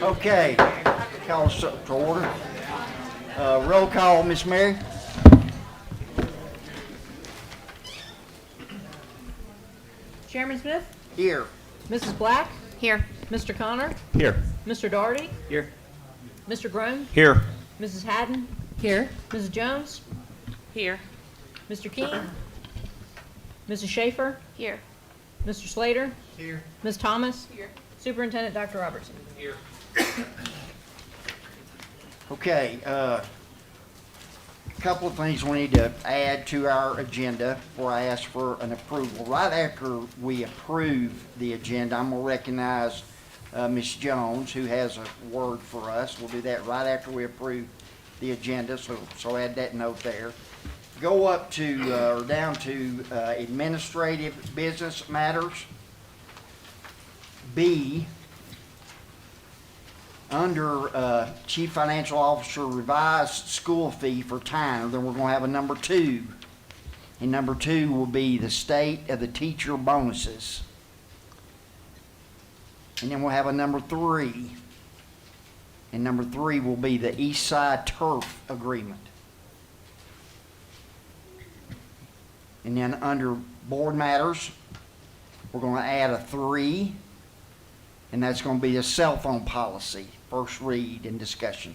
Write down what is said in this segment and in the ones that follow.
Okay, call us to order. Roll call, Miss Mary. Chairman Smith, Here. Mrs. Black, Here. Mr. Connor, Here. Mr. Daugherty, Here. Mr. Groan, Here. Mrs. Haddon, Here. Mrs. Jones, Here. Mr. King, Mrs. Schaefer, Here. Mr. Slater, Here. Ms. Thomas, Here. Superintendent Dr. Robertson. Okay, a couple of things we need to add to our agenda before I ask for an approval. Right after we approve the agenda, I'm going to recognize Ms. Jones, who has a word for us. We'll do that right after we approve the agenda, so add that note there. Go up to, or down to administrative business matters. B, under Chief Financial Officer revised school fee for Tyner, then we're going to have a number 2. And number 2 will be the state of the teacher bonuses. And then we'll have a number 3. And number 3 will be the East Side Turf Agreement. And then under board matters, we're going to add a 3. And that's going to be a cell phone policy, first read and discussion.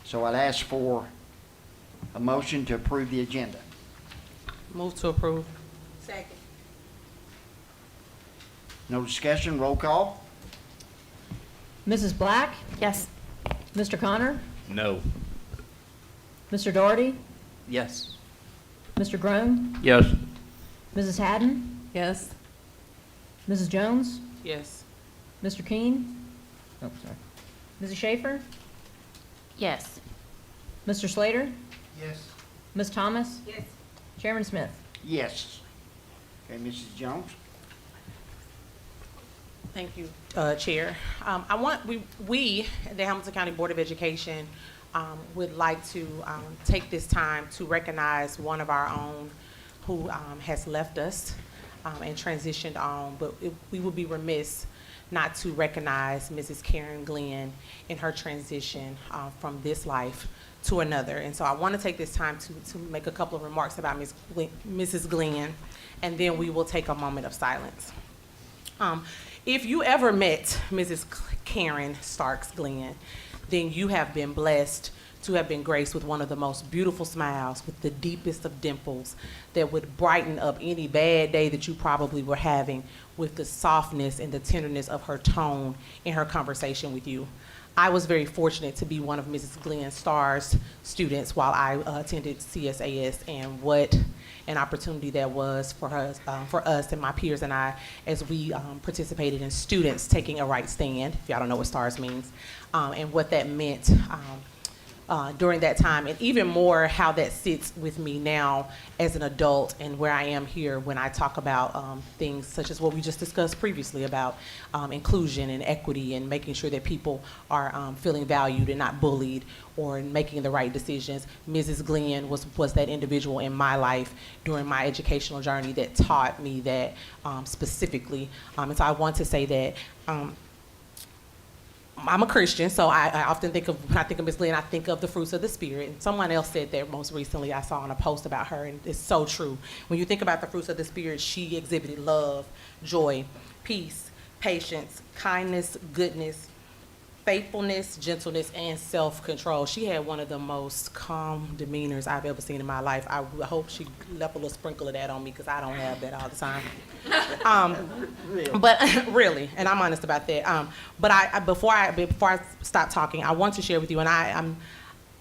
So I'd ask for a motion to approve the agenda. Move to approve. Second. No discussion, roll call. Mrs. Black, Yes. Mr. Connor, No. Mr. Daugherty, Yes. Mr. Groan, Yes. Mrs. Haddon, Yes. Mrs. Jones, Yes. Mr. King, Mrs. Schaefer, Yes. Mr. Slater, Yes. Ms. Thomas, Yes. Chairman Smith. Yes. Okay, Mrs. Jones. Thank you, Chair. We, the Hamilton County Board of Education, would like to take this time to recognize one of our own who has left us and transitioned on, but we would be remiss not to recognize Mrs. Karen Glenn in her transition from this life to another. And so I want to take this time to make a couple of remarks about Mrs. Glenn, and then we will take a moment of silence. If you ever met Mrs. Karen Starks Glenn, then you have been blessed to have been graced with one of the most beautiful smiles, with the deepest of dimples that would brighten up any bad day that you probably were having, with the softness and the tenderness of her tone in her conversation with you. I was very fortunate to be one of Mrs. Glenn Starr's students while I attended CSAS, and what an opportunity that was for us and my peers and I, as we participated in students taking a right stand, if y'all don't know what STARS means, and what that meant during that time, and even more how that sits with me now as an adult and where I am here when I talk about things such as what we just discussed previously about inclusion and equity and making sure that people are feeling valued and not bullied, or making the right decisions. Mrs. Glenn was that individual in my life during my educational journey that taught me that specifically. And so I want to say that I'm a Christian, so I often think of, when I think of Ms. Glenn, I think of the fruits of the Spirit. And someone else said that most recently, I saw on a post about her, and it's so true. When you think about the fruits of the Spirit, she exhibited love, joy, peace, patience, kindness, goodness, faithfulness, gentleness, and self-control. She had one of the most calm demeanors I've ever seen in my life. I hope she left a little sprinkle of that on me, because I don't have that all the time. But really, and I'm honest about that. But before I stop talking, I want to share with you, and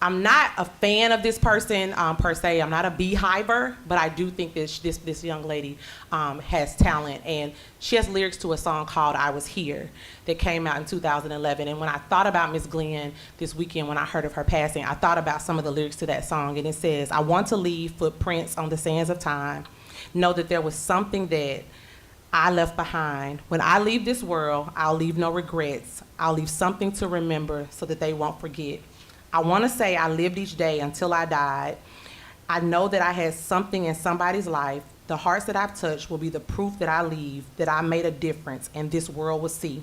I'm not a fan of this person per se. I'm not a beehiver, but I do think that this young lady has talent, and she has lyrics to a song called "I Was Here" that came out in 2011. And when I thought about Miss Glenn this weekend, when I heard of her passing, I thought about some of the lyrics to that song, and it says, "I want to leave footprints on the sands of time. Know that there was something that I left behind. When I leave this world, I'll leave no regrets. I'll leave something to remember so that they won't forget. I want to say I lived each day until I died. I know that I had something in somebody's life. The hearts that I've touched will be the proof that I leave, that I made a difference, and this world will see.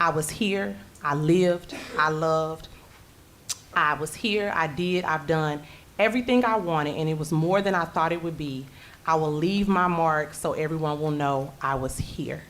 I was here, I lived, I loved. I was here, I did, I've done everything I wanted, and it was more than I thought it would be. I will leave my mark so everyone will know I was here.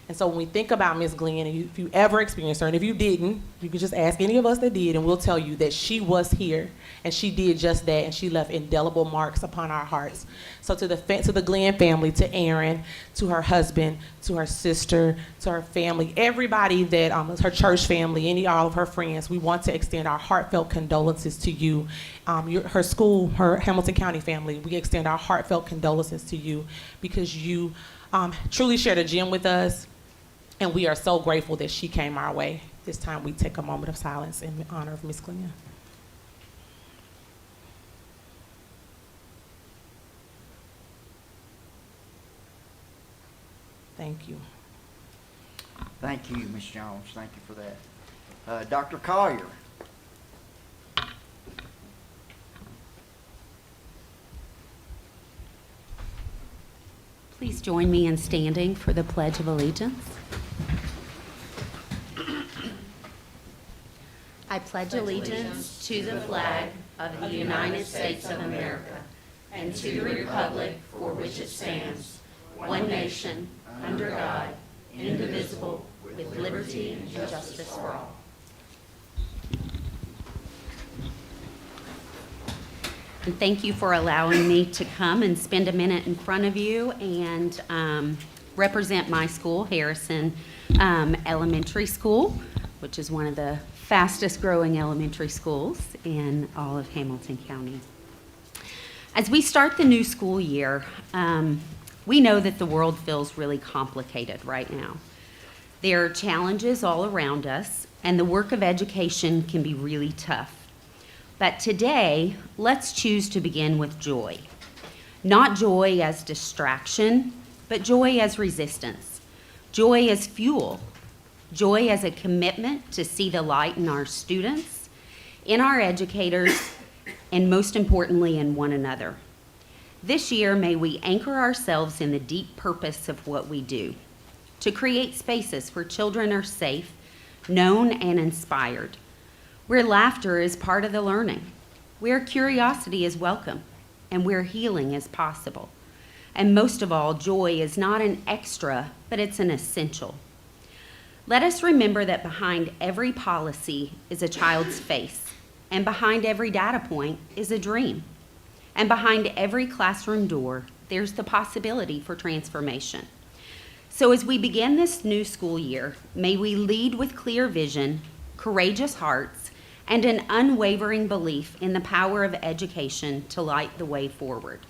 And so when we think about Miss Glenn, and if you ever experienced her, and if you didn't, you can just ask any of us that did, and we'll tell you that she was here, and she did just that, and she left indelible marks upon our hearts. So to the Glenn family, to Aaron, to her husband, to her sister, to her family, everybody that, her church family, all of her friends, we want to extend our heartfelt condolences to you. Her school, her Hamilton County family, we extend our heartfelt condolences to you because you truly shared a gem with us. And we are so grateful that she came our way. This time we take a moment of silence in honor of Miss Glenn. Thank you. Thank you, Ms. Jones. Thank you for that. Dr. Collier. Please join me in standing for the Pledge of Allegiance. I pledge allegiance to the flag of the United States of America and to the republic for which it stands, one nation, under God, indivisible, with liberty and justice for all. And thank you for allowing me to come and spend a minute in front of you and represent my school, Harrison Elementary School, which is one of the fastest growing elementary schools in all of Hamilton County. As we start the new school year, we know that the world feels really complicated right now. There are challenges all around us, and the work of education can be really tough. But today, let's choose to begin with joy. Not joy as distraction, but joy as resistance. Joy as fuel. Joy as a commitment to see the light in our students, in our educators, and most importantly, in one another. This year, may we anchor ourselves in the deep purpose of what we do, to create spaces where children are safe, known, and inspired, where laughter is part of the learning, where curiosity is welcome, and where healing is possible. And most of all, joy is not an extra, but it's an essential. Let us remember that behind every policy is a child's face, and behind every data point is a dream. And behind every classroom door, there's the possibility for transformation. So as we begin this new school year, may we lead with clear vision, courageous hearts, and an unwavering belief in the power of education to light the way forward.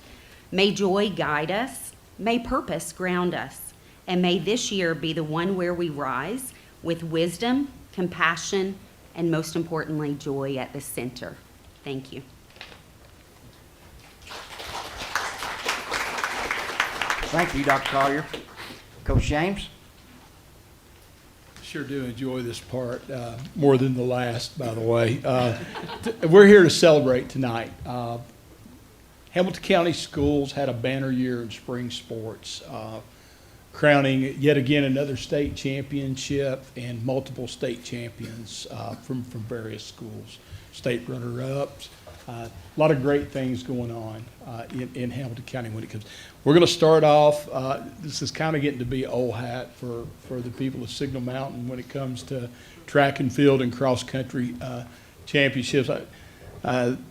May joy guide us, may purpose ground us, and may this year be the one where we rise with wisdom, compassion, and most importantly, joy at the center. Thank you. Thank you, Dr. Collier. Coach James? Sure do enjoy this part, more than the last, by the way. We're here to celebrate tonight. Hamilton County Schools had a banner year in spring sports, crowning yet again another state championship and multiple state champions from various schools, state runner-ups. A lot of great things going on in Hamilton County when it comes. We're going to start off, this is kind of getting to be old hat for the people of Signal Mountain when it comes to track and field and cross-country championships.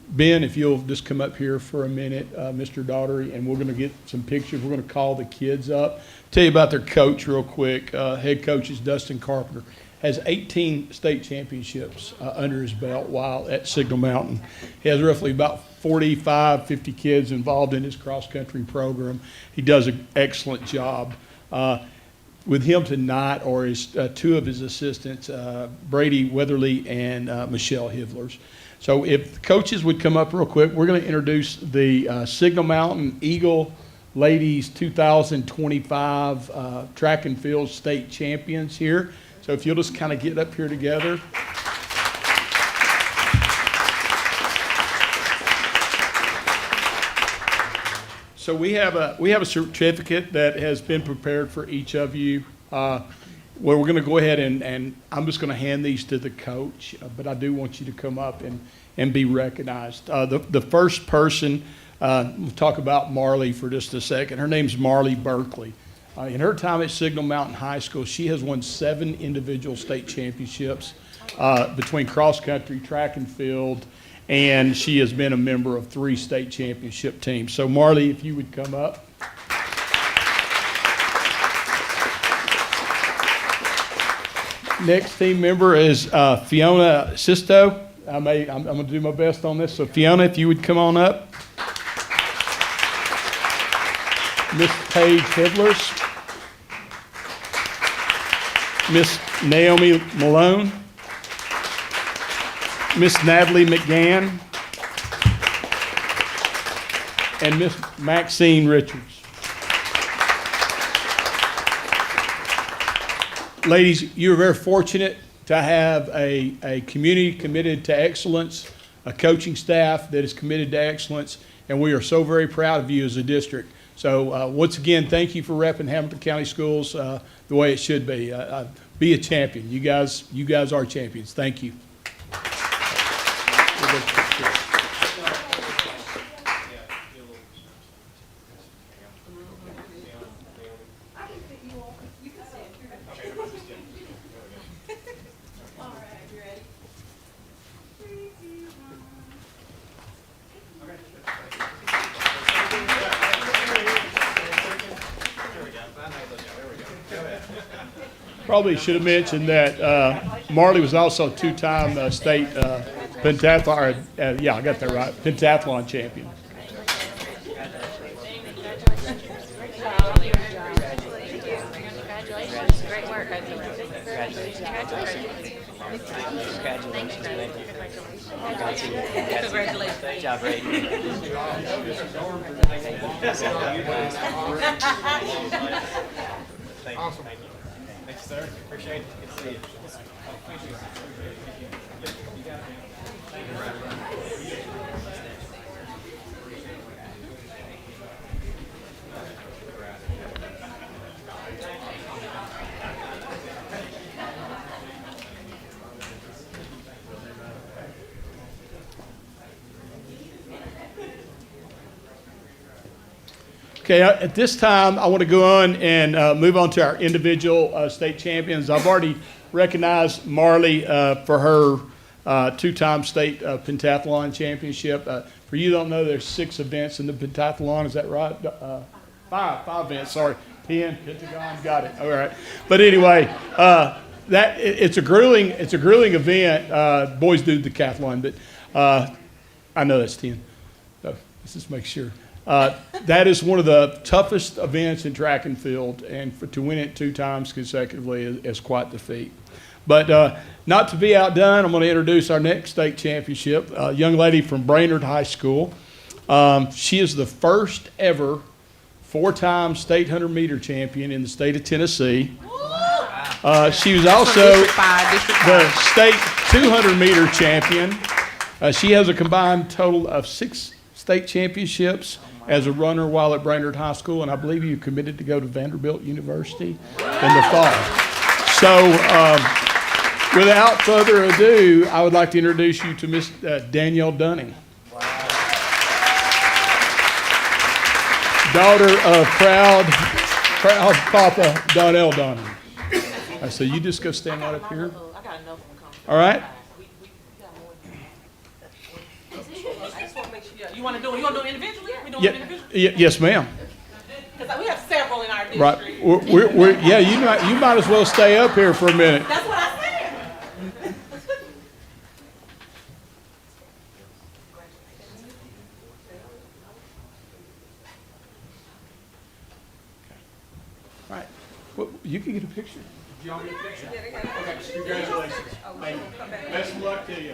Ben, if you'll just come up here for a minute, Mr. Daughtery, and we're going to get some pictures. We're going to call the kids up. Tell you about their coach real quick. Head coach is Dustin Carpenter. Has 18 state championships under his belt while at Signal Mountain. He has roughly about 45, 50 kids involved in his cross-country program. He does an excellent job. With him tonight are his two of his assistants, Brady Weatherly and Michelle Hivlers. So if the coaches would come up real quick, we're going to introduce the Signal Mountain Eagle Ladies 2025 track and field state champions here. So if you'll just kind of get up here together. So we have a certificate that has been prepared for each of you. Well, we're going to go ahead and I'm just going to hand these to the coach, but I do want you to come up and be recognized. The first person, we'll talk about Marley for just a second. Her name's Marley Berkeley. In her time at Signal Mountain High School, she has won 7 individual state championships between cross country, track and field, and she has been a member of 3 state championship teams. So Marley, if you would come up. Next team member is Fiona Sisto. I'm going to do my best on this. So Fiona, if you would come on up. Miss Paige Hivlers. Miss Naomi Malone. Miss Natalie McGann. And Miss Maxine Richards. Ladies, you're very fortunate to have a community committed to excellence, a coaching staff that is committed to excellence, and we are so very proud of you as a district. So once again, thank you for repping Hamilton County Schools the way it should be. Be a champion. You guys are champions. Thank you. Probably should have mentioned that Marley was also a 2-time state pentathlon, yeah, I got that right, pentathlon champion. Great work. Congratulations. Good job, Brady. Awesome. Thanks, sir. Appreciate it. Good to see you. Okay, at this time, I want to go on and move on to our individual state champions. I've already recognized Marley for her 2-time state pentathlon championship. For you who don't know, there's 6 events in the pentathlon. Is that right? 5 events. Sorry, 10. Pentagon. Got it. All right. But anyway, it's a grueling event. Boys do the decathlon, but I know that's 10. So let's just make sure. That is one of the toughest events in track and field, and to win it 2 times consecutively is quite the feat. But not to be outdone, I'm going to introduce our next state championship, a young lady from Brainerd High School. She is the first ever 4-time state 100-meter champion in the state of Tennessee. She was also the state 200-meter champion. She has a combined total of 6 state championships as a runner while at Brainerd High School, and I believe you committed to go to Vanderbilt University in the fall. So without further ado, I would like to introduce you to Miss Danielle Dunning. Wow. Daughter of proud Papa Donnell Dunning. So you just go stand right up here. All right. You want to do it individually? We doing it individually? Yes, ma'am. Because we have several in our district. Right. Yeah, you might as well stay up here for a minute. That's what I said. All right. Well, you can get a picture. Do y'all get a picture? Okay, congratulations. Best of luck to you.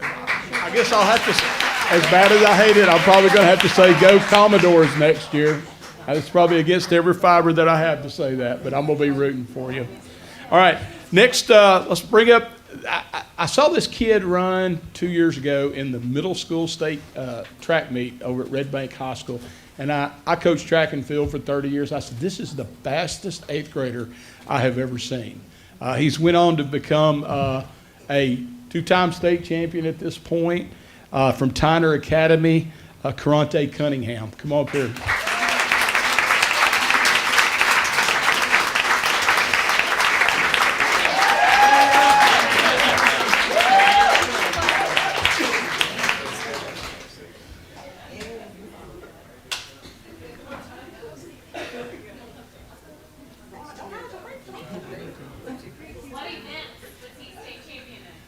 I guess I'll have to, as bad as I hate it, I'm probably going to have to say go Commodores next year. It's probably against every fiber that I have to say that, but I'm going to be rooting for you. All right, next, let's bring up, I saw this kid run 2 years ago in the middle school state track meet over at Red Bank High School. And I coached track and field for 30 years. I said, this is the fastest 8th grader I have ever seen. He's went on to become a 2-time state champion at this point from Tyner Academy, Karante Cunningham. Come on up here.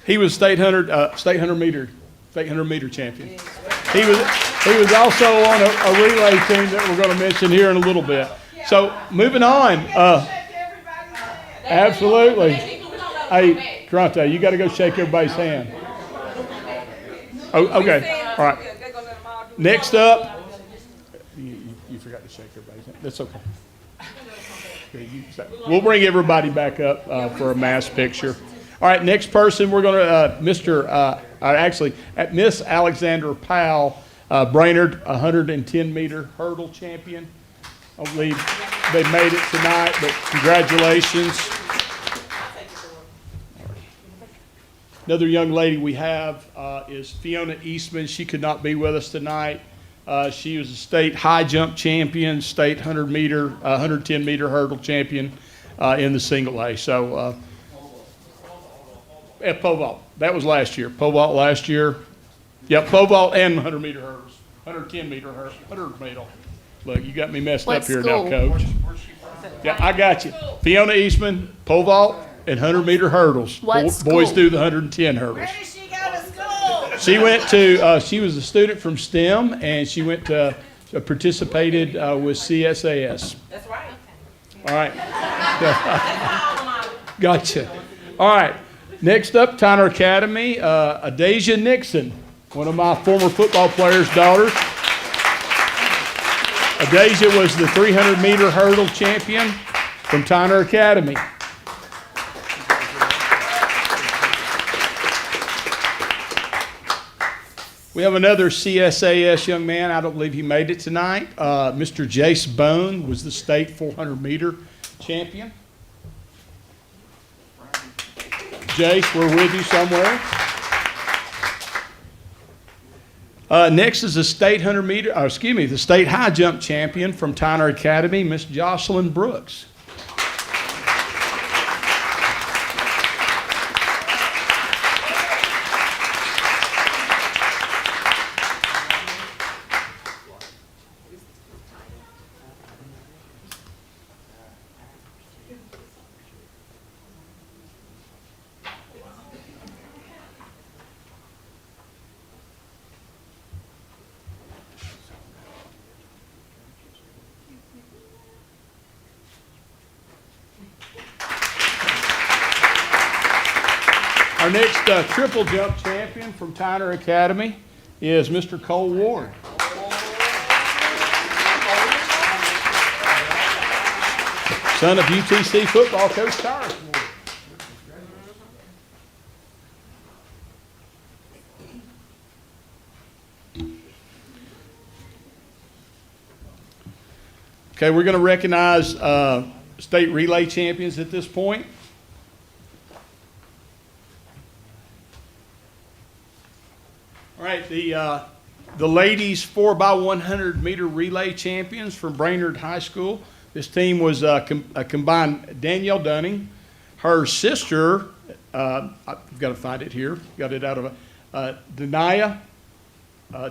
He was state 100 meter champion. He was also on a relay team that we're going to mention here in a little bit. So moving on. Absolutely. Hey, Karante, you got to go shake everybody's hand. Oh, okay. All right. Next up, you forgot to shake everybody's hand. That's okay. We'll bring everybody back up for a mass picture. All right, next person, we're going to, Miss Alexandra Powell, Brainerd 110-meter hurdle champion. I believe they made it tonight, but congratulations. Another young lady we have is Fiona Eastman. She could not be with us tonight. She was a state high jump champion, state 110-meter hurdle champion in the single A. So, at pole vault. That was last year. Pole vault last year. Yep, pole vault and 100-meter hurdles. 110-meter hurdles. 100-meter. Look, you got me messed What up here school? now, Coach. Yeah, I got you. Fiona Eastman, pole vault and 100-meter hurdles. What Boys school? do the 110 hurdles. Where did she go to school? She went to, she was a student from STEM, and she went to, participated with CSAS. That's right. All right. Gotcha. All right. Next up, Tyner Academy, Adasia Nixon, one of my former football players' daughters. Adasia was the 300-meter hurdle champion from Tyner Academy. We have another CSAS young man. I don't believe he made it tonight. Mr. Jace Bone was the state 400-meter champion. Jace, we're with you somewhere. Next is the state the state high jump champion from Tyner Academy, Miss Jocelyn Brooks. Our next triple jump champion from Tyner Academy is Mr. Cole Ward. Son of UTC football coach Tyrus Ward. Okay, we're going to recognize state relay champions at this point. All right, the ladies 4x100 meter relay champions from Brainerd High School. This team was a combined Danielle Dunning, her sister, I've got to find it here, got it out of Denia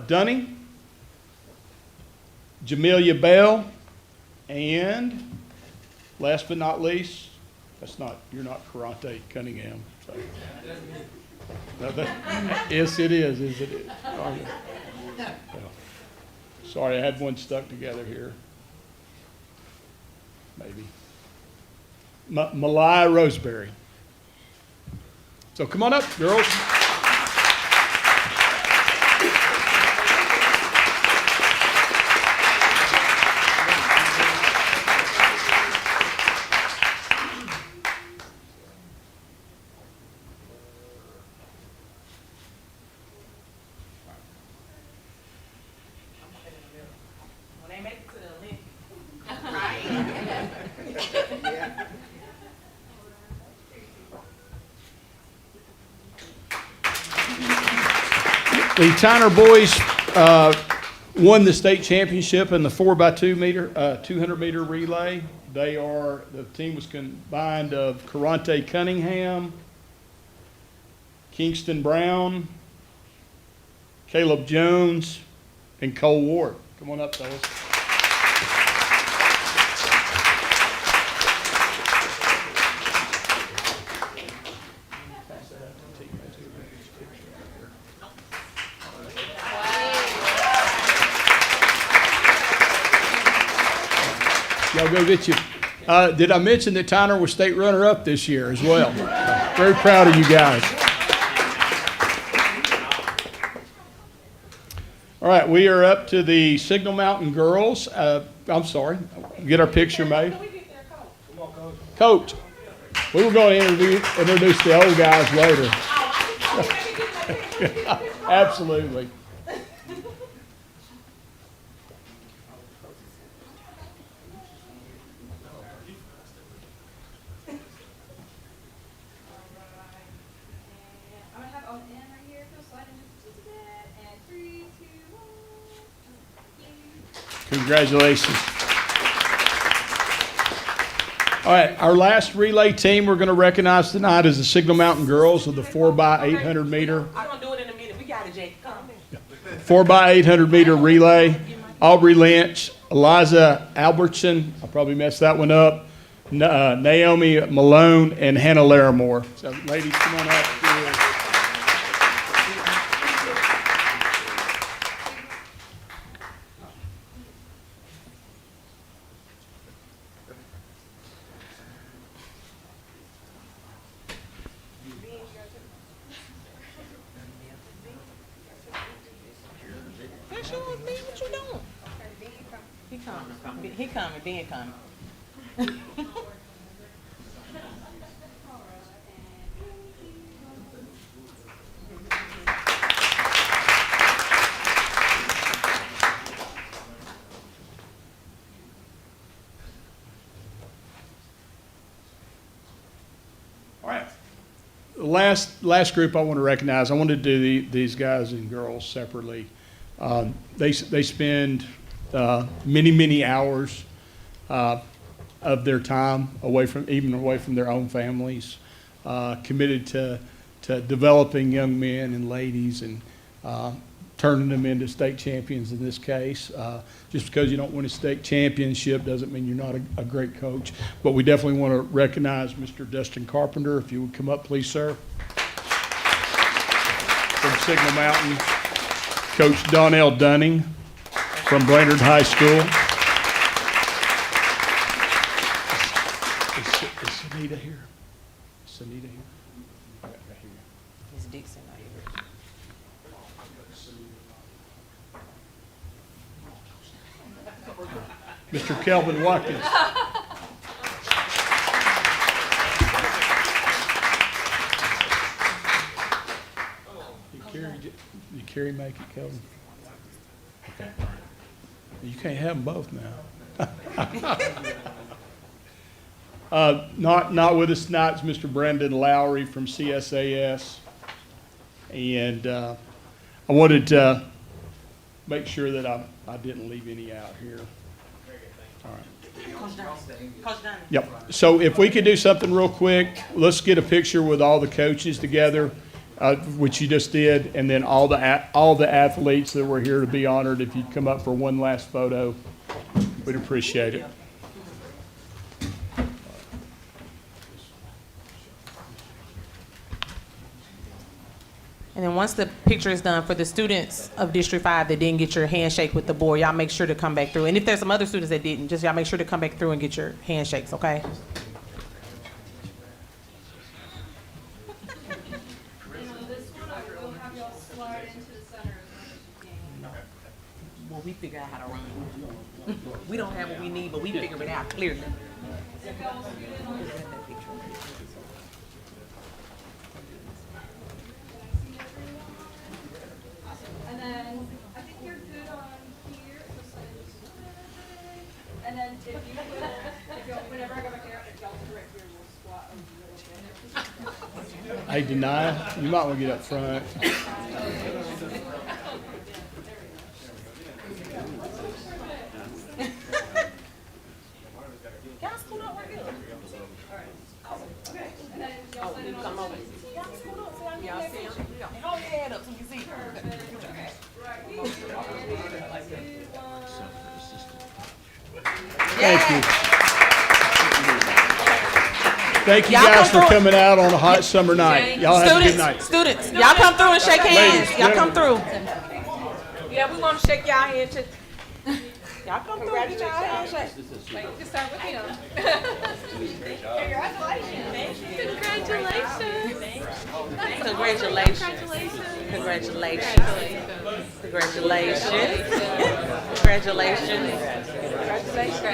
Dunning, Jamelia Bell, and last but not least, you're not Karante Cunningham. So. No, yes, it is. Sorry, I had one stuck together here. Maybe. Malaya Roseberry. So come on up, girls. When they make The Tyner boys won the state championship in the 4x2 meter, 200-meter relay. The team was combined of Karante Cunningham, Kingston Brown, Caleb Jones, and Cole Ward. Come on up, fellas. Y'all go get you. Did I mention that Tyner was state runner-up this year as well? Very proud of you guys. All right, we are up to the Signal Mountain girls. I'm sorry, get our picture made. Coach, we were going to introduce the old guys later. Absolutely. I'm gonna have on the end right here. Go slide into just a bit. And 3, 2, 1. Congratulations. All right, our last relay team we're going to recognize tonight is the Signal Mountain girls with the 4x800 meter. I'm gonna do it in a minute. We got it, Jake. Come. 4x800 meter relay. Aubrey Lynch, Eliza Albertson, I probably messed that one up, Naomi Malone, and Hannah Larimore. So ladies, come on up. That's yours, B. What you doing? He coming. He coming. Ben coming. All right. The last group I want to recognize, I want to do these guys and girls separately. They spend many hours of their time away from their own families, committed to developing young men and ladies and turning them into state champions in this case. Just because you don't win a state championship doesn't mean you're not a great coach. But we definitely want to recognize Mr. Dustin Carpenter. If you would come up, please, sir. From Signal Mountain. Coach Donnell Dunning from Brainerd High School. Is Sunita here? Sunita here? Right here. It's Dixon right here. Mr. Kelvin Watkins. Did Carrie make it, Kelvin? Okay. You can't have them both now. Not with us tonight is Mr. Brendan Lowry from CSAS. And I wanted to make sure that I didn't leave any out here. All right. Coach Dunn. Yep. So if we could do something real quick, let's get a picture with all the coaches together, which you just did, and then all the athletes that were here to be honored. If you'd come up for one last photo, we'd appreciate it. And then once the picture is done, for the students of District 5 that didn't get your handshake with the board, y'all make sure to come back through. And if there's some other students that didn't, just y'all make sure to come back through and get your handshakes, okay? This one I will have y'all slide into the center as much as you can. Well, we figure out how to run. We don't have what we need, but we figure it out clearly. And then I think you're good on here. And then if you will, whenever I go back there, if y'all direct here, we'll Hey, Denia, you might want to get up front. Y'all scoot up right here. Oh, you come over. Y'all scoot up so I can see him. And hold your head up so you can see. Thank you. Thank you Y'all guys come for through. coming out on a hot summer night. Y'all have a good night. Students, y'all come through and shake hands. Ladies, Y'all come through. Yeah, we want to shake y'all hand too. Y'all come through. Get y'all hand shake. Wait, we can start with him. Congratulations. Congratulations. Congratulations. Congratulations.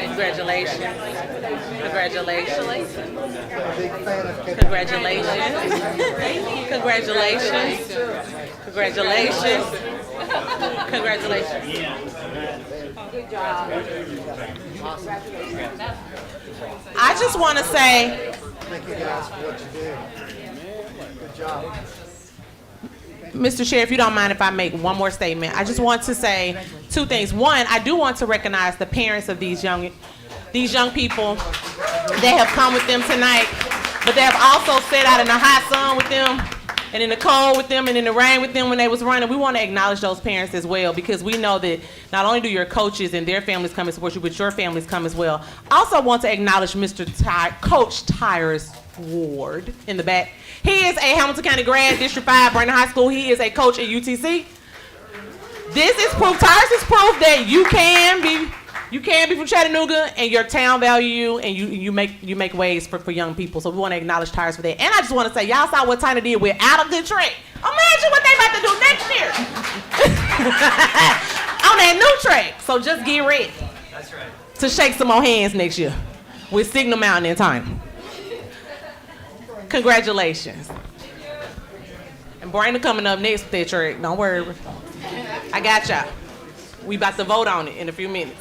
Congratulations. Congratulations. Congratulations. Congratulations. Congratulations. Congratulations. I just want to say, Thank you guys for what you do. Good job. Mr. Chair, if you don't mind if I make one more statement, I just want to say two things. One, I do want to recognize the parents of these young people. They have come with them tonight, but they have also sat out in the hot sun with them, and in the cold with them, and in the rain with them when they was running. We want to acknowledge those parents as well, because we know that not only do your coaches and their families come and support you, but your families come as well. Also want to acknowledge Coach Tyrus Ward in the back. He is a Hamilton County grad, District 5, Brandon High School. He is a coach at UTC. This is proof, Tyrus is proof that you can be from Chattanooga, and your town value you, and you make ways for young people. So we want to acknowledge Tyrus for that. And I just want to say, y'all saw what Tina did with Out a Good Track. Imagine what they about to do next year on that new track. So just get ready. That's right. To shake some more hands next year with Signal Mountain and Tina. Congratulations. And Brandon coming up next with that track. Don't worry. I got y'all. We about to vote on it in a few minutes.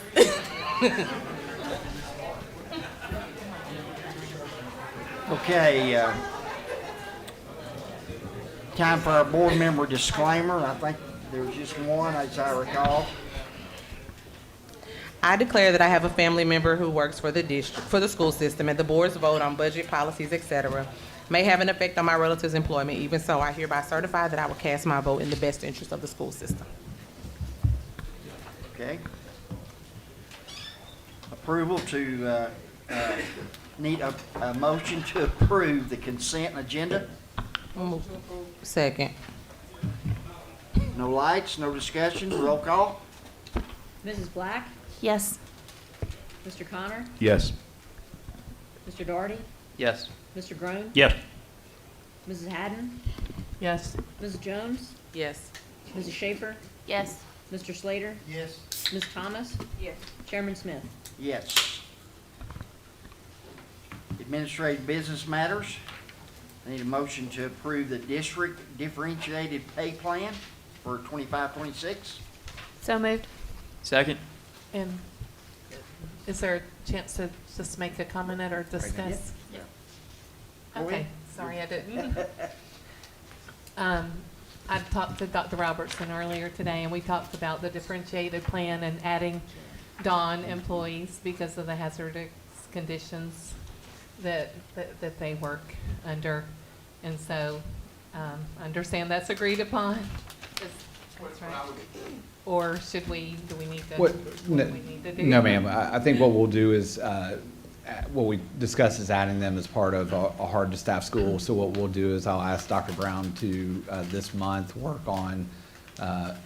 Okay, time for our board member disclaimer. I think there's just one, as I recall. I declare that I have a family member who works for the district, for the school system, and the board's vote on budget, policies, etc., may have an effect on my relative's employment. Even so, I hereby certify that I will cast my vote in the best interest of the school system. Okay. Approval to, need a motion to approve the consent agenda. Second. No lights, no discussion, roll call. Mrs. Black? Yes. Mr. Connor? Yes. Mr. Daugherty? Yes. Mr. Groan? Yes. Mrs. Haddon? Yes. Mrs. Jones? Yes. Mrs. Schaefer? Yes. Mr. Slater? Yes. Ms. Thomas? Yes. Chairman Smith? Yes. Administrative business matters. I need a motion to approve the district differentiated pay plan for 25-26. So moved. Second. And is there a chance to just make a comment or discuss? Yeah. Okay, sorry, I didn't. I talked to Dr. Robertson earlier today, and we talked about the differentiated plan and adding dawn employees because of the hazardous conditions that they work under. And so, I understand that's agreed upon. That's right. Or should we, do we need to, what do we need to do? No, ma'am. I think what we'll do is, what we discuss is adding them as part of a hard-to-staff school. So what we'll do is I'll ask Dr. Brown to, this month, work on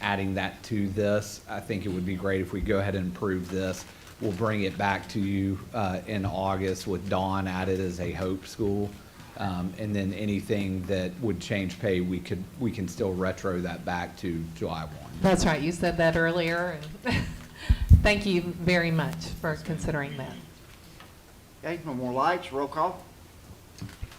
adding that to this. I think it would be great if we go ahead and approve this. We'll bring it back to you in August with Dawn added as a Hope school. And then anything that would change pay, we can still retro that back to July 1. That's right, you said that earlier, and thank you very much for considering that. Okay, no more lights, roll call.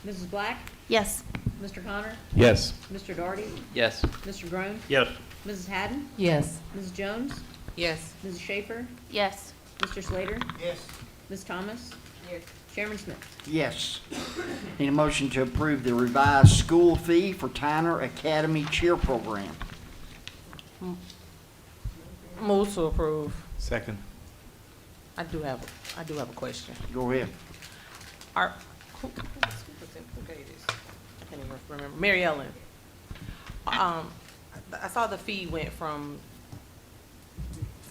Mrs. Black? Yes. Mr. Connor? Yes. Mr. Daugherty? Yes. Mr. Groan? Yes. Mrs. Haddon? Yes. Mrs. Jones? Yes. Mrs. Schaefer? Yes. Mr. Slater? Yes. Ms. Thomas? Yes. Chairman Smith. Yes. Need a motion to approve the revised school fee for Tyner Academy Cheer Program. Move to approve. Second. I do have a question. Go ahead. Who gave this? I can't even remember. Mary Ellen. I saw the fee went from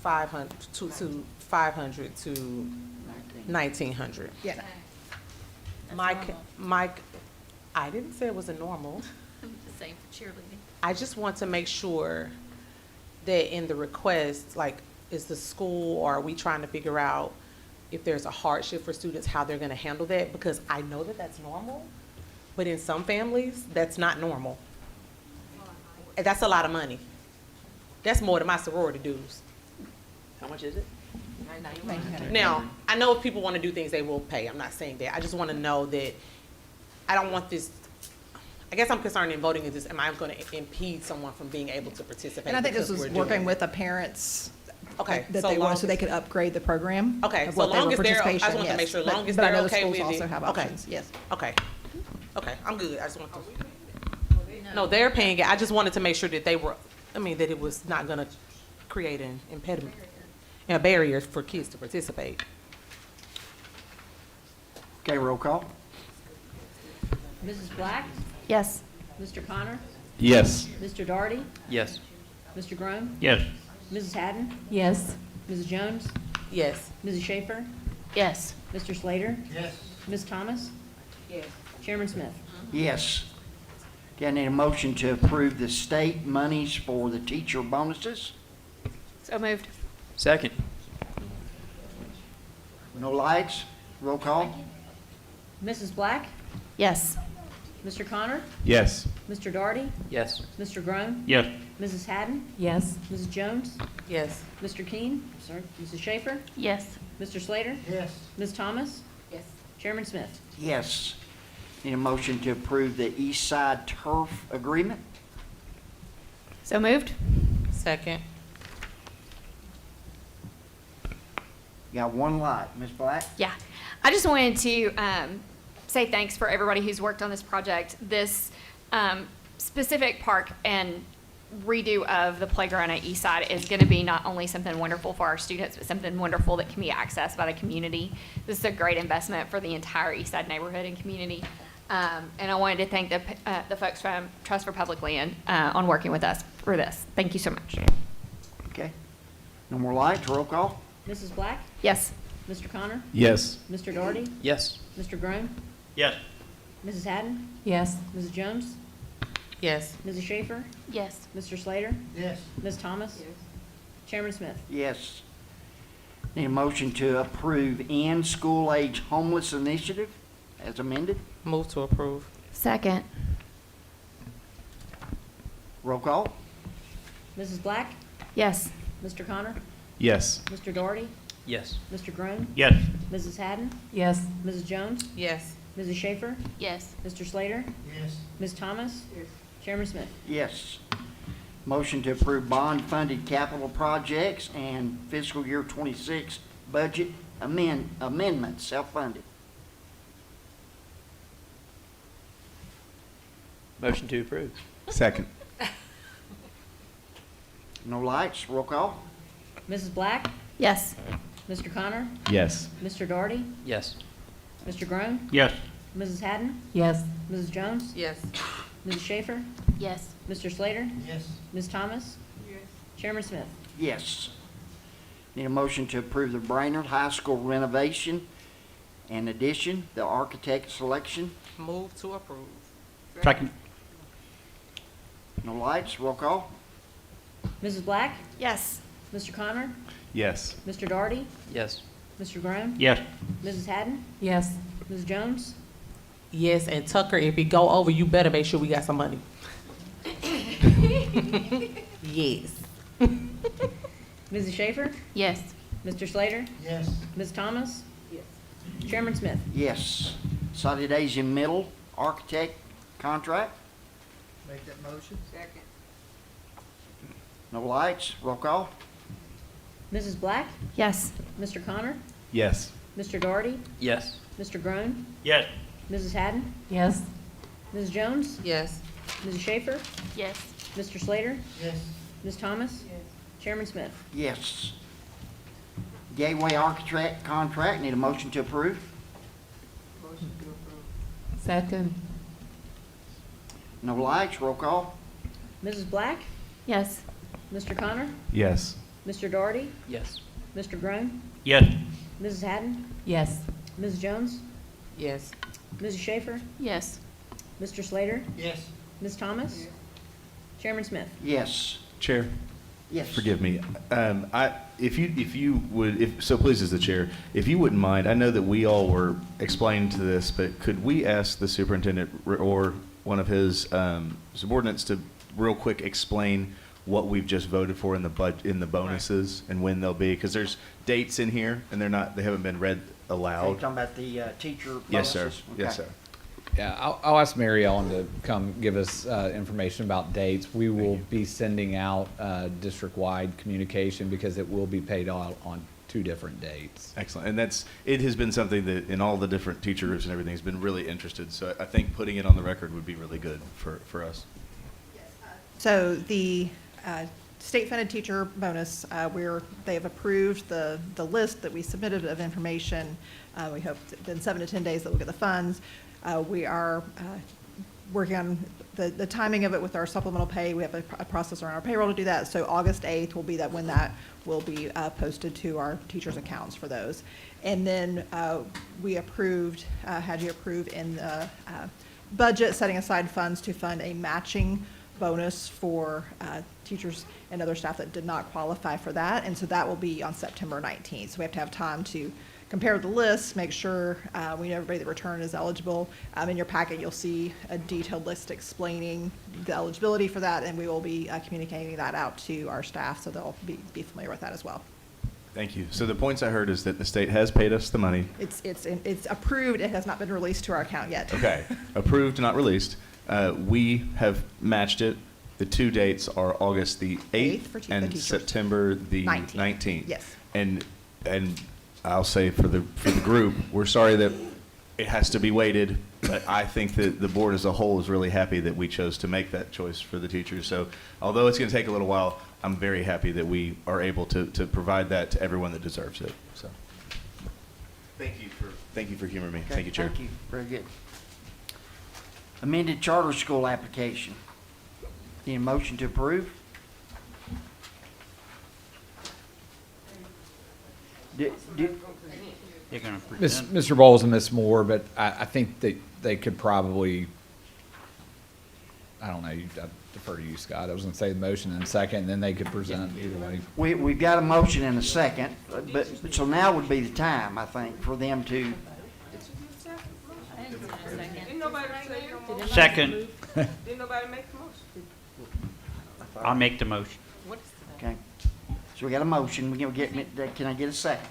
500 to 500 to 1,900. Yeah. Mike, I didn't say it was a normal. The same for cheerleading. I just want to make sure that in the request, like, is the school, or are we trying to figure out if there's a hardship for students, how they're gonna handle that? Because I know that that's normal, but in some families, that's not normal. And that's a lot of money. That's more than my sorority dues. How much is it? Now, I know if people wanna do things, they will pay. I'm not saying that. I just wanna know that I don't want this, I guess I'm concerned in voting, is this, am I gonna impede someone from being able to participate? And I think this because was we're doing working it? with the parents. Okay, That so they long wanted, so they as- could upgrade the program. Okay, of so what they long were as they're, I just participation, want to make yes. sure, as But- long as but I they're know the okay schools with it. also have Okay. options, yes. Okay, I'm good, I just want to. No, they're paying it, I just wanted to make sure that they were, that it was not gonna create an impediment, a barrier for kids to participate. Okay, roll call. Mrs. Black? Yes. Mr. Connor? Yes. Mr. Darty? Yes. Mr. Groan? Yes. Mrs. Haddon? Yes. Mrs. Jones? Yes. Mrs. Schaefer? Yes. Mr. Slater? Yes. Ms. Thomas? Yes. Chairman Smith. Yes. Okay, I need a motion to approve the state monies for the teacher bonuses. So moved. Second. No lights? Roll call. Mrs. Black? Yes. Mr. Connor? Yes. Mr. Darty? Yes. Mr. Groan? Yes. Mrs. Haddon? Yes. Mrs. Jones? Yes. Mr. Keen? Sorry, Mrs. Schaefer? Yes. Mr. Slater? Yes. Ms. Thomas? Yes. Chairman Smith. Yes. Need a motion to approve the East Side Turf Agreement. So moved. Second. Got one light. Ms. Black? Yeah. I just wanted to say thanks for everybody who's worked on this project. This specific park and redo of the playground at Eastside is going to be not only something wonderful for our students, but something wonderful that can be accessed by the community. This is a great investment for the entire Eastside neighborhood and community. And I wanted to thank the folks from Trust for Public Land on working with us for this. Thank you so much. Okay. No more lights. Roll call. Mrs. Black? Yes. Mr. Connor? Yes. Mr. Darty? Yes. Mr. Groan? Yes. Mrs. Haddon? Yes. Mrs. Jones? Yes. Mrs. Schaefer? Yes. Mr. Slater? Yes. Ms. Thomas? Chairman Smith. Yes. Need a motion to approve End School Age Homeless Initiative as amended. Move to approve. Second. Roll call. Mrs. Black? Yes. Mr. Connor? Yes. Mr. Darty? Yes. Mr. Groan? Yes. Mrs. Haddon? Yes. Mrs. Jones? Yes. Mrs. Schaefer? Yes. Mr. Slater? Yes. Ms. Thomas? Chairman Smith. Yes. Motion to approve bond-funded capital projects and fiscal year 26 budget amendments, self-funded. Motion to approve. Second. No lights. Roll call. Mrs. Black? Yes. Mr. Connor? Yes. Mr. Darty? Yes. Mr. Groan? Yes. Mrs. Haddon? Yes. Mrs. Jones? Yes. Mrs. Schaefer? Yes. Mr. Slater? Yes. Ms. Thomas? Chairman Smith. Yes. Need a motion to approve the Brainerd High School renovation and addition, the architect selection. Move to approve. Second. No lights. Roll call. Mrs. Black? Yes. Mr. Connor? Yes. Mr. Darty? Yes. Mr. Groan? Yes. Mrs. Haddon? Yes. Ms. Jones? Yes, and Tucker, if it go over, you better make sure we got some money. Yes. Mrs. Schaefer? Yes. Mr. Slater? Yes. Ms. Thomas? Yes. Chairman Smith. Yes. Saudi Days in Middle architect contract. Make that motion. Second. No lights. Roll call. Mrs. Black? Yes. Mr. Connor? Yes. Mr. Doherty? Yes. Mr. Groan? Yes. Mrs. Haddon? Yes. Ms. Jones? Yes. Mrs. Schaefer? Yes. Mr. Slater? Yes. Ms. Thomas? Chairman Smith? Yes. Gateway Architect contract, need a motion to approve? Second. No lights, roll call? Mrs. Black? Yes. Mr. Connor? Yes. Mr. Doherty? Yes. Mr. Groan? Yes. Mrs. Haddon? Yes. Ms. Jones? Yes. Mrs. Schaefer? Yes. Mr. Slater? Yes. Ms. Thomas? Chairman Smith? Yes. Chair, Yes. forgive me. If you would, if so please as the chair, if you wouldn't mind, I know that we all were explaining to this, but could we ask the superintendent or one of his subordinates to real quick explain what we've just voted for in the bonuses and when they'll be? Because there's dates in here and they haven't been read Are you aloud. talking about the teacher bonuses? Yes, sir. Yes, Okay. sir. Yeah, I'll ask Mary Ellen to come give us information about dates. We will be sending out district-wide communication because it will be paid out on 2 different dates. Excellent. And it has been something that in all the different teacher groups and everything has been really interested. So I think putting it on the record would be really good for us. So the state-funded teacher bonus, they have approved the list that we submitted of information. We hope within 7 to 10 days that we'll get the funds. We are working on the timing of it with our supplemental pay. We have a process around our payroll to do that. So August 8th will be when that will be posted to our teachers' accounts for those. And then we approved, had you approve in the budget, setting aside funds to fund a matching bonus for teachers and other staff that did not qualify for that. And so that will be on September 19th. So we have to have time to compare the list, make sure we know everybody that returned is eligible. In your packet, you'll see a detailed list explaining the eligibility for that, and we will be communicating that out to our staff so they'll be familiar with that as well. Thank you. So the points I heard is that the state has paid us the money. It's approved. It has not been released to our account yet. Okay. Approved, not released. We have matched it. The 2 dates are August the 8th for the and teachers. September the 19th. 19th. Yes. And I'll say for the group, we're sorry that it has to be waited, but I think that the board as a whole is really happy that we chose to make that choice for the teachers. So although it's going to take a little while, I'm very happy that we are able to provide that to everyone that deserves it. So thank you for humoring me. Okay, Thank you, Chair. Thank you, very good. Amended charter school application. Need a motion to approve? You're gonna Mr. Bowles and Ms. Moore, but I think that they could probably, I don't know, I defer to you, Scott. I was gonna say the motion in a second, and then they could present either way. We've got a motion in a second, but, so now would be the time, I think, for them to, Second. Didn't nobody make the motion? I'll make the motion. okay? So we got a motion, we can can I get a second?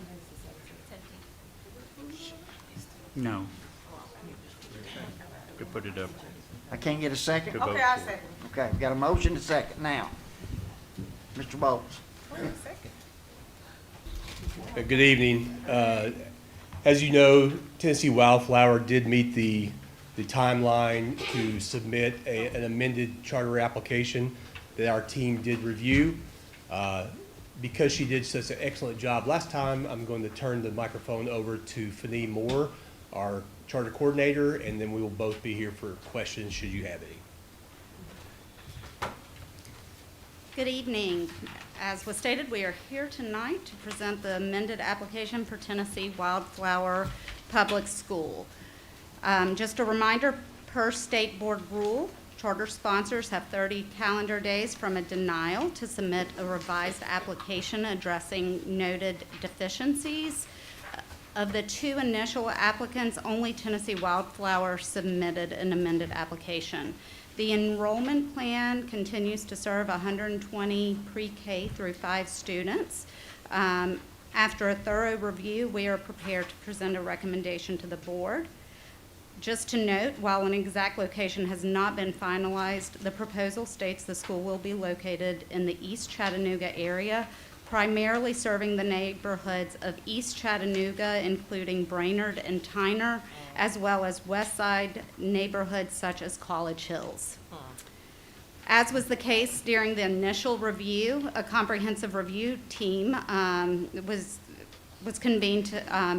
No. Could put it up. I can't get a second? Good vote Okay, I for it. second. Okay, we got a motion, a second, now. Mr. Bowles. Good evening. As you know, Tennessee Wildflower did meet the timeline to submit an amended charter application that our team did review. Because she did such an excellent job last time, I'm going to turn the microphone over to Fanny Moore, our charter coordinator, and then we will both be here for questions should you have any. Good evening. As was stated, we are here tonight to present the amended application for Tennessee Wildflower Public School. Just a reminder, per state board rule, charter sponsors have 30 calendar days from a denial to submit a revised application addressing noted deficiencies. Of the 2 initial applicants, only Tennessee Wildflower submitted an amended application. The enrollment plan continues to serve 120 pre-K through 5 students. After a thorough review, we are prepared to present a recommendation to the board. Just to note, while an exact location has not been finalized, the proposal states the school will be located in the East Chattanooga area primarily serving the neighborhoods of East Chattanooga, including Brainerd and Tyner, as well as West Side neighborhoods such as College Hills. As was the case during the initial review, a comprehensive review team was convened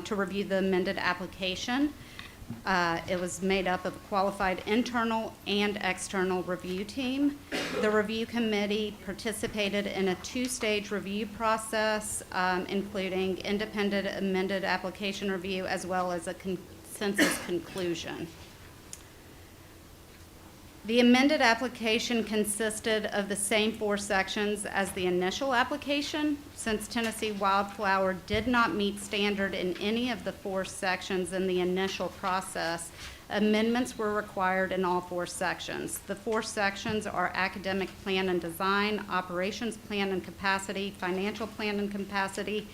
to review the amended application. It was made up of a qualified internal and external review team. The review committee participated in a two-stage review process, including independent amended application review as well as a consensus conclusion. The amended application consisted of the same 4 sections as the initial application. Since Tennessee Wildflower did not meet standard in any of the 4 sections in the initial process, amendments were required in all 4 sections. The 4 sections are academic plan and design, operations plan and capacity, financial plan and capacity,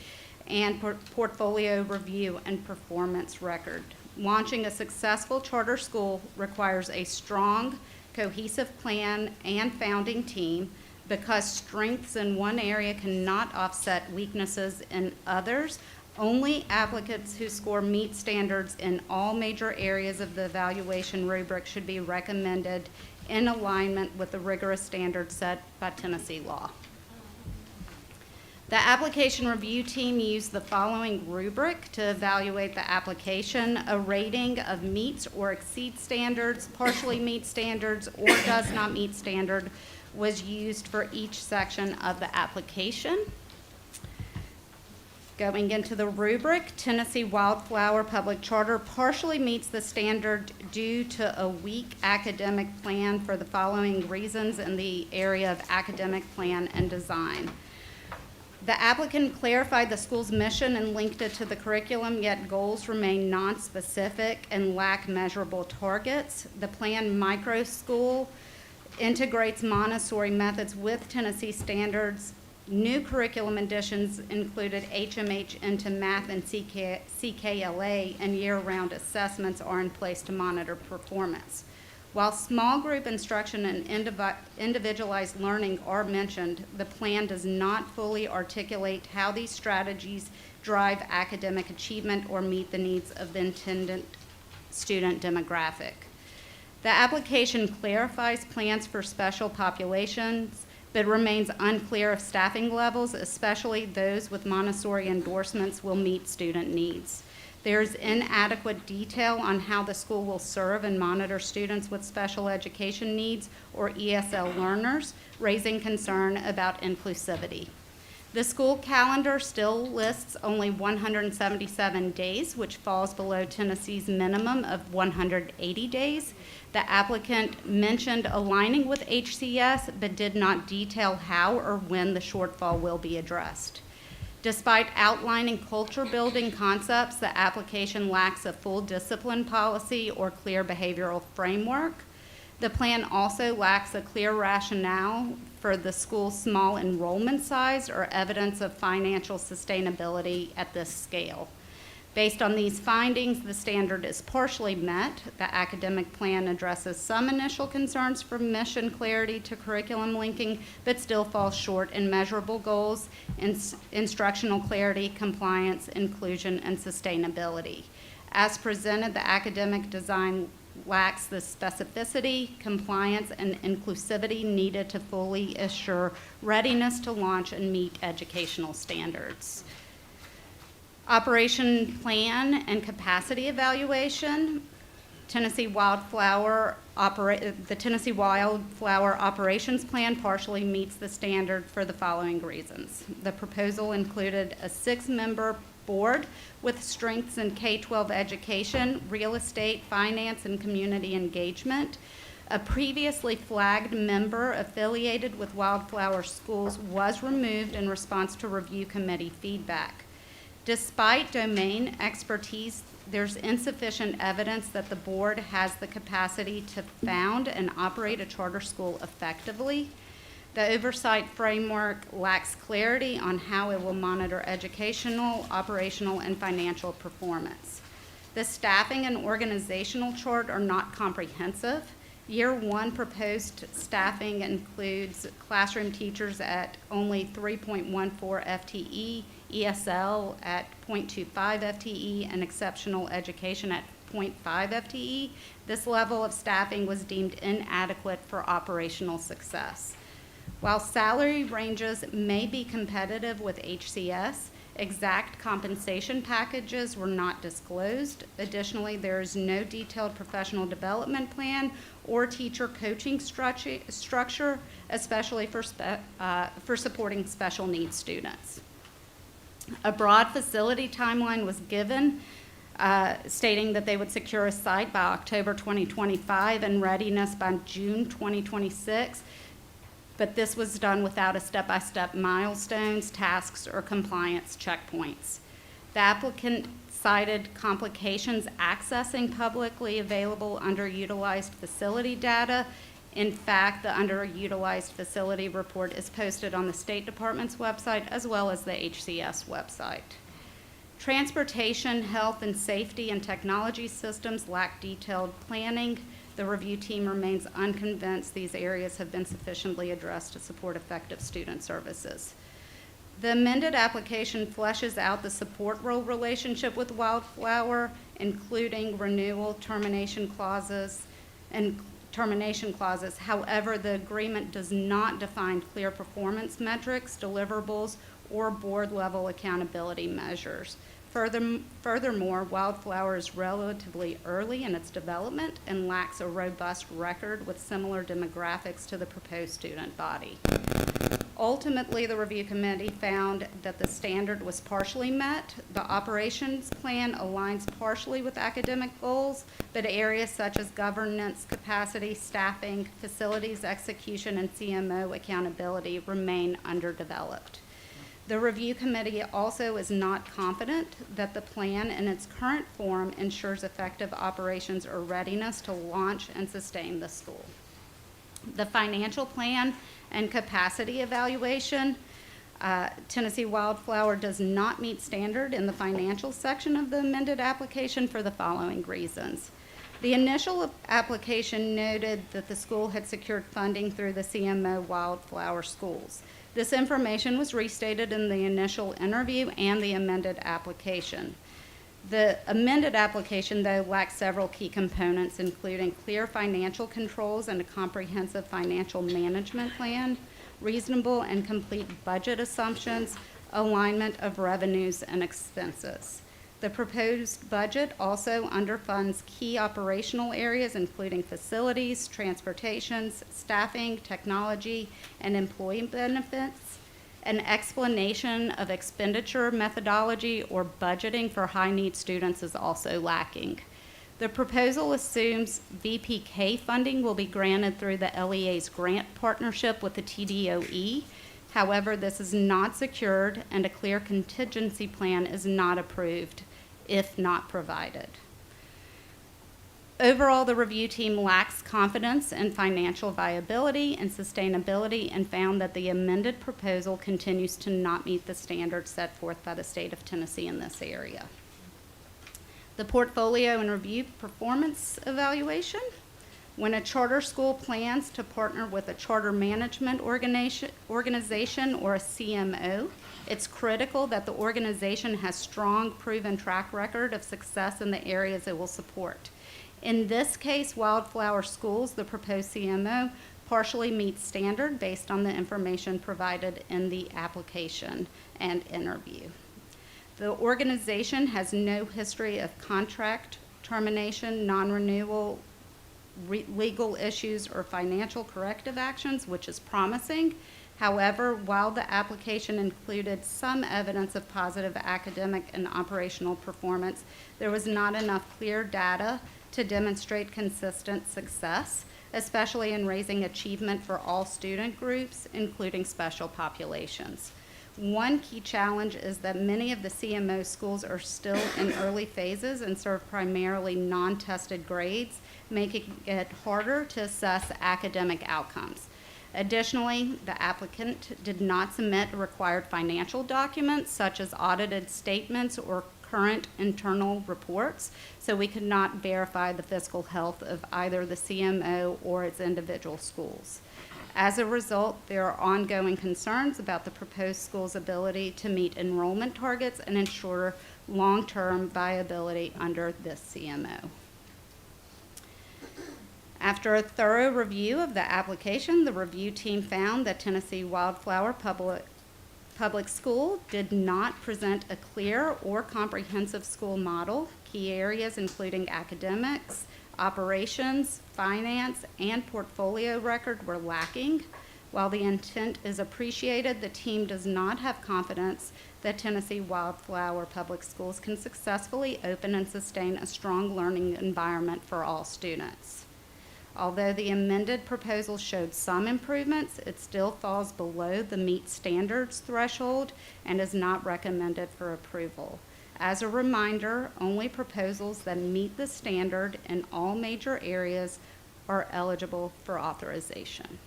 and portfolio review and performance record. Launching a successful charter school requires a strong, cohesive plan and founding team. Because strengths in one area cannot offset weaknesses in others, only applicants who score meet standards in all major areas of the evaluation rubric should be recommended in alignment with the rigorous standards set by Tennessee law. The application review team used the following rubric to evaluate the application: a rating of meets or exceeds standards, partially meets standards, or does not meet standard was used for each section of the application. Going into the rubric, Tennessee Wildflower Public Charter partially meets the standard due to a weak academic plan for the following reasons in the area of academic plan and design. The applicant clarified the school's mission and linked it to the curriculum, yet goals remain non-specific and lack measurable targets. The planned micro school integrates Montessori methods with Tennessee standards. New curriculum additions included HMH into math and CKLA, and year-round assessments are in place to monitor performance. While small group instruction and individualized learning are mentioned, the plan does not fully articulate how these strategies drive academic achievement or meet the needs of the intended student demographic. The application clarifies plans for special populations, but remains unclear if staffing levels, especially those with Montessori endorsements, will meet student needs. There's inadequate detail on how the school will serve and monitor students with special education needs or ESL learners, raising concern about inclusivity. The school calendar still lists only 177 days, which falls below Tennessee's minimum of 180 days. The applicant mentioned aligning with HCS, but did not detail how or when the shortfall will be addressed. Despite outlining culture-building concepts, the application lacks a full discipline policy or clear behavioral framework. The plan also lacks a clear rationale for the school's small enrollment size or evidence of financial sustainability at this scale. Based on these findings, the standard is partially met. The academic plan addresses some initial concerns for mission clarity to curriculum linking, but still falls short in measurable goals in instructional clarity, compliance, inclusion, and sustainability. As presented, the academic design lacks the specificity, compliance, and inclusivity needed to fully assure readiness to launch and meet educational standards. Operation plan and capacity evaluation. The Tennessee Wildflower Operations Plan partially meets the standard for the following reasons. The proposal included a 6-member board with strengths in K-12 education, real estate, finance, and community engagement. A previously flagged member affiliated with Wildflower Schools was removed in response to review committee feedback. Despite domain expertise, there's insufficient evidence that the board has the capacity to found and operate a charter school effectively. The oversight framework lacks clarity on how it will monitor educational, operational, and financial performance. The staffing and organizational chart are not comprehensive. Year one proposed staffing includes classroom teachers at only 3.14 FTE, ESL at 0.25 FTE, and exceptional education at 0.5 FTE. This level of staffing was deemed inadequate for operational success. While salary ranges may be competitive with HCS, exact compensation packages were not disclosed. Additionally, there is no detailed professional development plan or teacher coaching structure, especially for supporting special needs students. A broad facility timeline was given, stating that they would secure a site by October 2025 and readiness by June 2026. But this was done without a step-by-step milestones, tasks, or compliance checkpoints. The applicant cited complications accessing publicly available underutilized facility data. In fact, the underutilized facility report is posted on the State Department's website as well as the HCS website. Transportation, health, and safety and technology systems lack detailed planning. The review team remains unconvinced these areas have been sufficiently addressed to support effective student services. The amended application fleshes out the support role relationship with Wildflower, including renewal, termination clauses. However, the agreement does not define clear performance metrics, deliverables, or board-level accountability measures. Furthermore, Wildflower is relatively early in its development and lacks a robust record with similar demographics to the proposed student body. Ultimately, the review committee found that the standard was partially met. The operations plan aligns partially with academic goals, but areas such as governance, capacity, staffing, facilities execution, and CMO accountability remain underdeveloped. The review committee also is not confident that the plan in its current form ensures effective operations or readiness to launch and sustain the school. The financial plan and capacity evaluation, Tennessee Wildflower does not meet standard in the financial section of the amended application for the following reasons. The initial application noted that the school had secured funding through the CMO Wildflower Schools. This information was restated in the initial interview and the amended application. The amended application, though, lacks several key components, including clear financial controls and a comprehensive financial management plan, reasonable and complete budget assumptions, alignment of revenues and expenses. The proposed budget also underfunds key operational areas, including facilities, transportations, staffing, technology, and employee benefits. An explanation of expenditure methodology or budgeting for high-need students is also lacking. The proposal assumes VPK funding will be granted through the LEA's grant partnership with the TDOE. However, this is not secured, and a clear contingency plan is not approved if not provided. Overall, the review team lacks confidence in financial viability and sustainability and found that the amended proposal continues to not meet the standards set forth by the state of Tennessee in this area. The portfolio and review performance evaluation. When a charter school plans to partner with a charter management organization or a CMO, it's critical that the organization has strong proven track record of success in the areas it will support. In this case, Wildflower Schools, the proposed CMO, partially meets standard based on the information provided in the application and interview. The organization has no history of contract termination, non-renewal, legal issues, or financial corrective actions, which is promising. However, while the application included some evidence of positive academic and operational performance, there was not enough clear data to demonstrate consistent success, especially in raising achievement for all student groups, including special populations. One key challenge is that many of the CMO schools are still in early phases and serve primarily non-tested grades, making it harder to assess academic outcomes. Additionally, the applicant did not submit required financial documents such as audited statements or current internal reports, so we could not verify the fiscal health of either the CMO or its individual schools. As a result, there are ongoing concerns about the proposed school's ability to meet enrollment targets and ensure long-term viability under this CMO. After a thorough review of the application, the review team found that Tennessee Wildflower Public School did not present a clear or comprehensive school model. Key areas including academics, operations, finance, and portfolio record were lacking. While the intent is appreciated, the team does not have confidence that Tennessee Wildflower Public Schools can successfully open and sustain a strong learning environment for all students. Although the amended proposal showed some improvements, it still falls below the meet standards threshold and is not recommended for approval. As a reminder, only proposals that meet the standard in all major areas are eligible for authorization.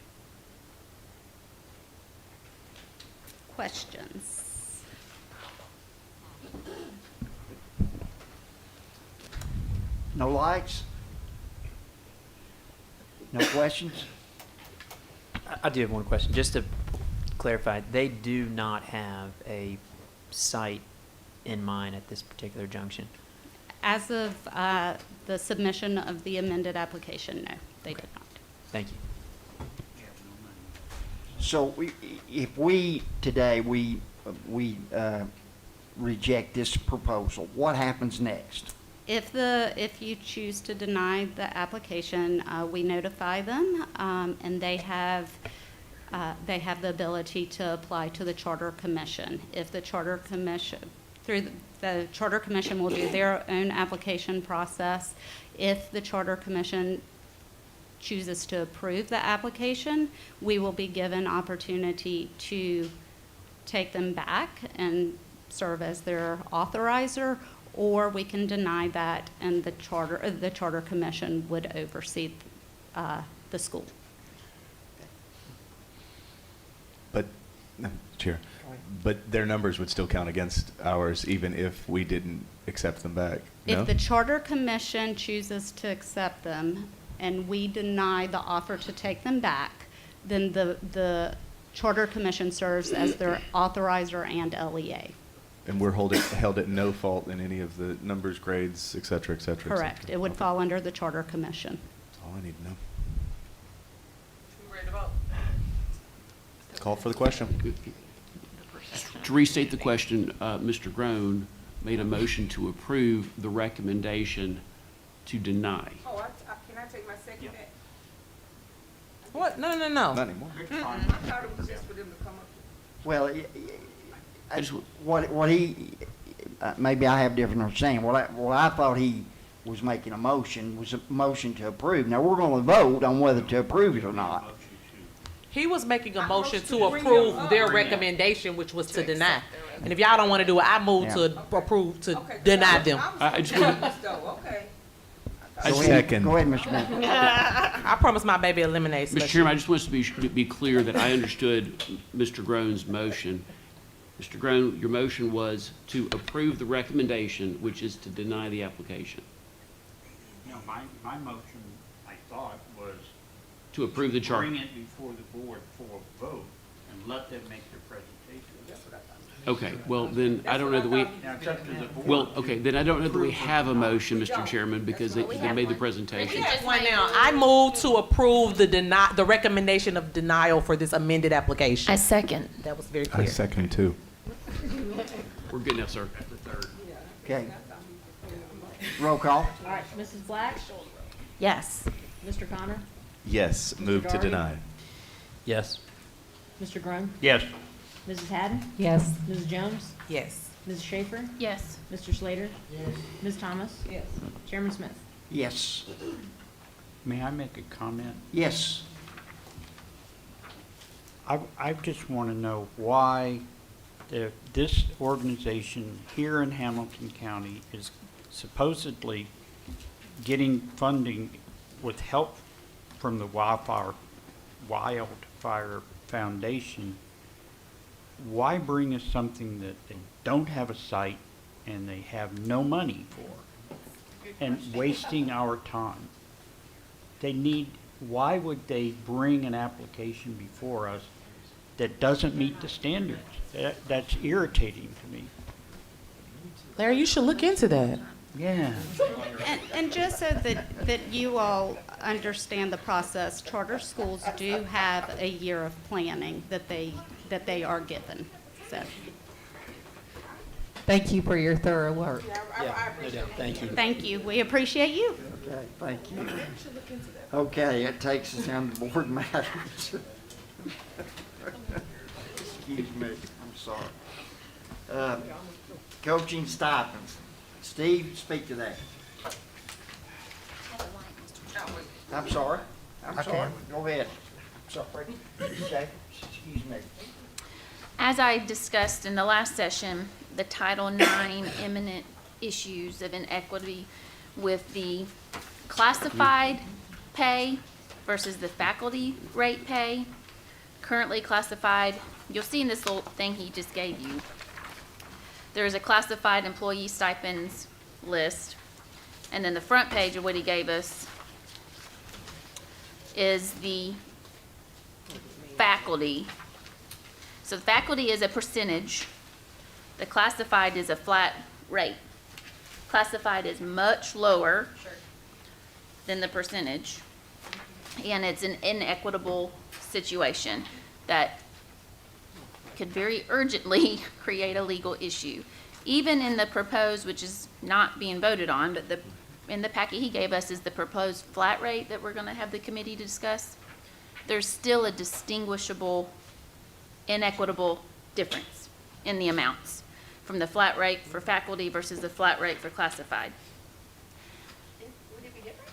Questions? No lights? No questions? I do have one question. Just to clarify, they do not have a site in mind at this particular junction. As of the submission of the amended application, no, they did not. Thank you. So if we, today, we reject this proposal, what happens next? If you choose to deny the application, we notify them, and they have the ability to apply to the Charter Commission. If the Charter Commission, through the Charter Commission will do their own application process. If the Charter Commission chooses to approve the application, we will be given opportunity to take them back and serve as their authorizer, or we can deny that and the Charter Commission would oversee the school. But, Chair, but their numbers would still count against ours even if we didn't accept them back, no? If the Charter Commission chooses to accept them and we deny the offer to take them back, then the Charter Commission serves as their authorizer and LEA. And we're held at no fault in any of the numbers, grades, et cetera, et cetera, et cetera. Correct. It would fall under the Charter Commission. That's all I need to know. We ready to vote? Call for the question. To restate the question, Mr. Groan made a motion to approve the recommendation to deny. Oh, can I take my second back? What? No. Not anymore. I thought it was just for them to come up. Well, I just, what he, maybe I have different understanding. What I thought he was making a motion was a motion to approve. Now, we're going to vote on whether to approve it or not. He was making a motion to approve their recommendation, which was to deny. And if y'all don't want to do it, I move to approve to deny them. I just want Okay. Second. Go ahead, Mr. Benton. I promise my baby a lemonade Mr. slushy. Chairman, I just want to be clear that I understood Mr. Groan's motion. Mr. Groan, your motion was to approve the recommendation, which is to deny the application. No, my motion, I thought, was To approve the charter. bring it before the board for a vote and let them make their presentation. Okay, well, then, I don't know that we, Now, it's up to the board. well, okay, then I don't know that we have a motion, Mr. Chairman, because they made the presentation. Right now, I move to approve the recommendation of denial for this amended application. I second. That was very I clear. second too. We're good now, sir. Okay. Roll call. All right, Mrs. Black? Yes. Mr. Connor? Yes, move to Daugherty? deny. Yes. Mr. Groan? Yes. Mrs. Haddon? Yes. Mrs. Jones? Yes. Mrs. Schaefer? Yes. Mr. Slater? Yes. Ms. Thomas? Yes. Chairman Smith? Yes. May I make a comment? Yes. I just want to know why this organization here in Hamilton County is supposedly getting funding with help from the Wildfire Foundation. Why bring us something that they don't have a site, and they have no money for, and wasting our time. Why would they bring an application before us that doesn't meet the standards? That's irritating to me. Larry, you should look into that. Yeah. And just so that you all understand the process, charter schools do have a year of planning that they are given, so. Thank you for your thorough work. Thank you. Thank you, we appreciate you. Okay, thank you. Okay, it takes us down to board matters. Excuse me, I'm sorry. Coaching stipends. Steve, speak to that. I'm sorry. Go ahead. Sorry. Okay, excuse me. As I discussed in the last session, the Title IX imminent issues of inequity with the classified pay versus the faculty rate pay. Currently classified, you'll see in this little thing he just gave you, there is a classified employee stipends list, and then the front page of what he gave us is the faculty. So the faculty is a percentage. The classified is a flat rate. Classified is much lower than the percentage, and it's an inequitable situation that could very urgently create a legal issue. Even in the proposed, which is not being voted on, but in the packet he gave us is the proposed flat rate that we're going to have the committee discuss, there's still a distinguishable inequitable difference in the amounts from the flat rate for faculty versus the flat rate for classified. Would it be different?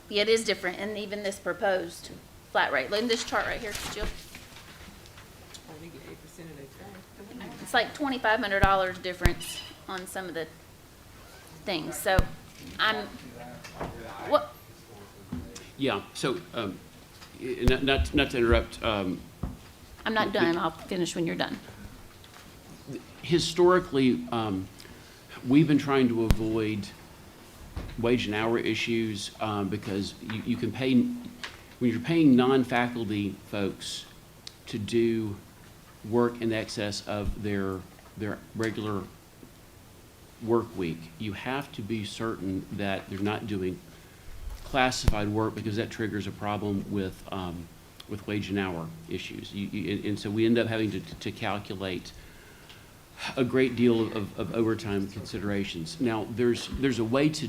Yeah, it is different, and even this proposed flat rate. Look in this chart right here, Jill. It's like $2,500 difference on some of the things. So what? Yeah, so, not to interrupt. I'm not done. I'll finish when you're done. Historically, we've been trying to avoid wage and hour issues because you can pay, when you're paying non-faculty folks to do work in excess of their regular work week, you have to be certain that they're not doing classified work because that triggers a problem with wage and hour issues. And so we end up having to calculate a great deal of overtime considerations. Now, there's a way to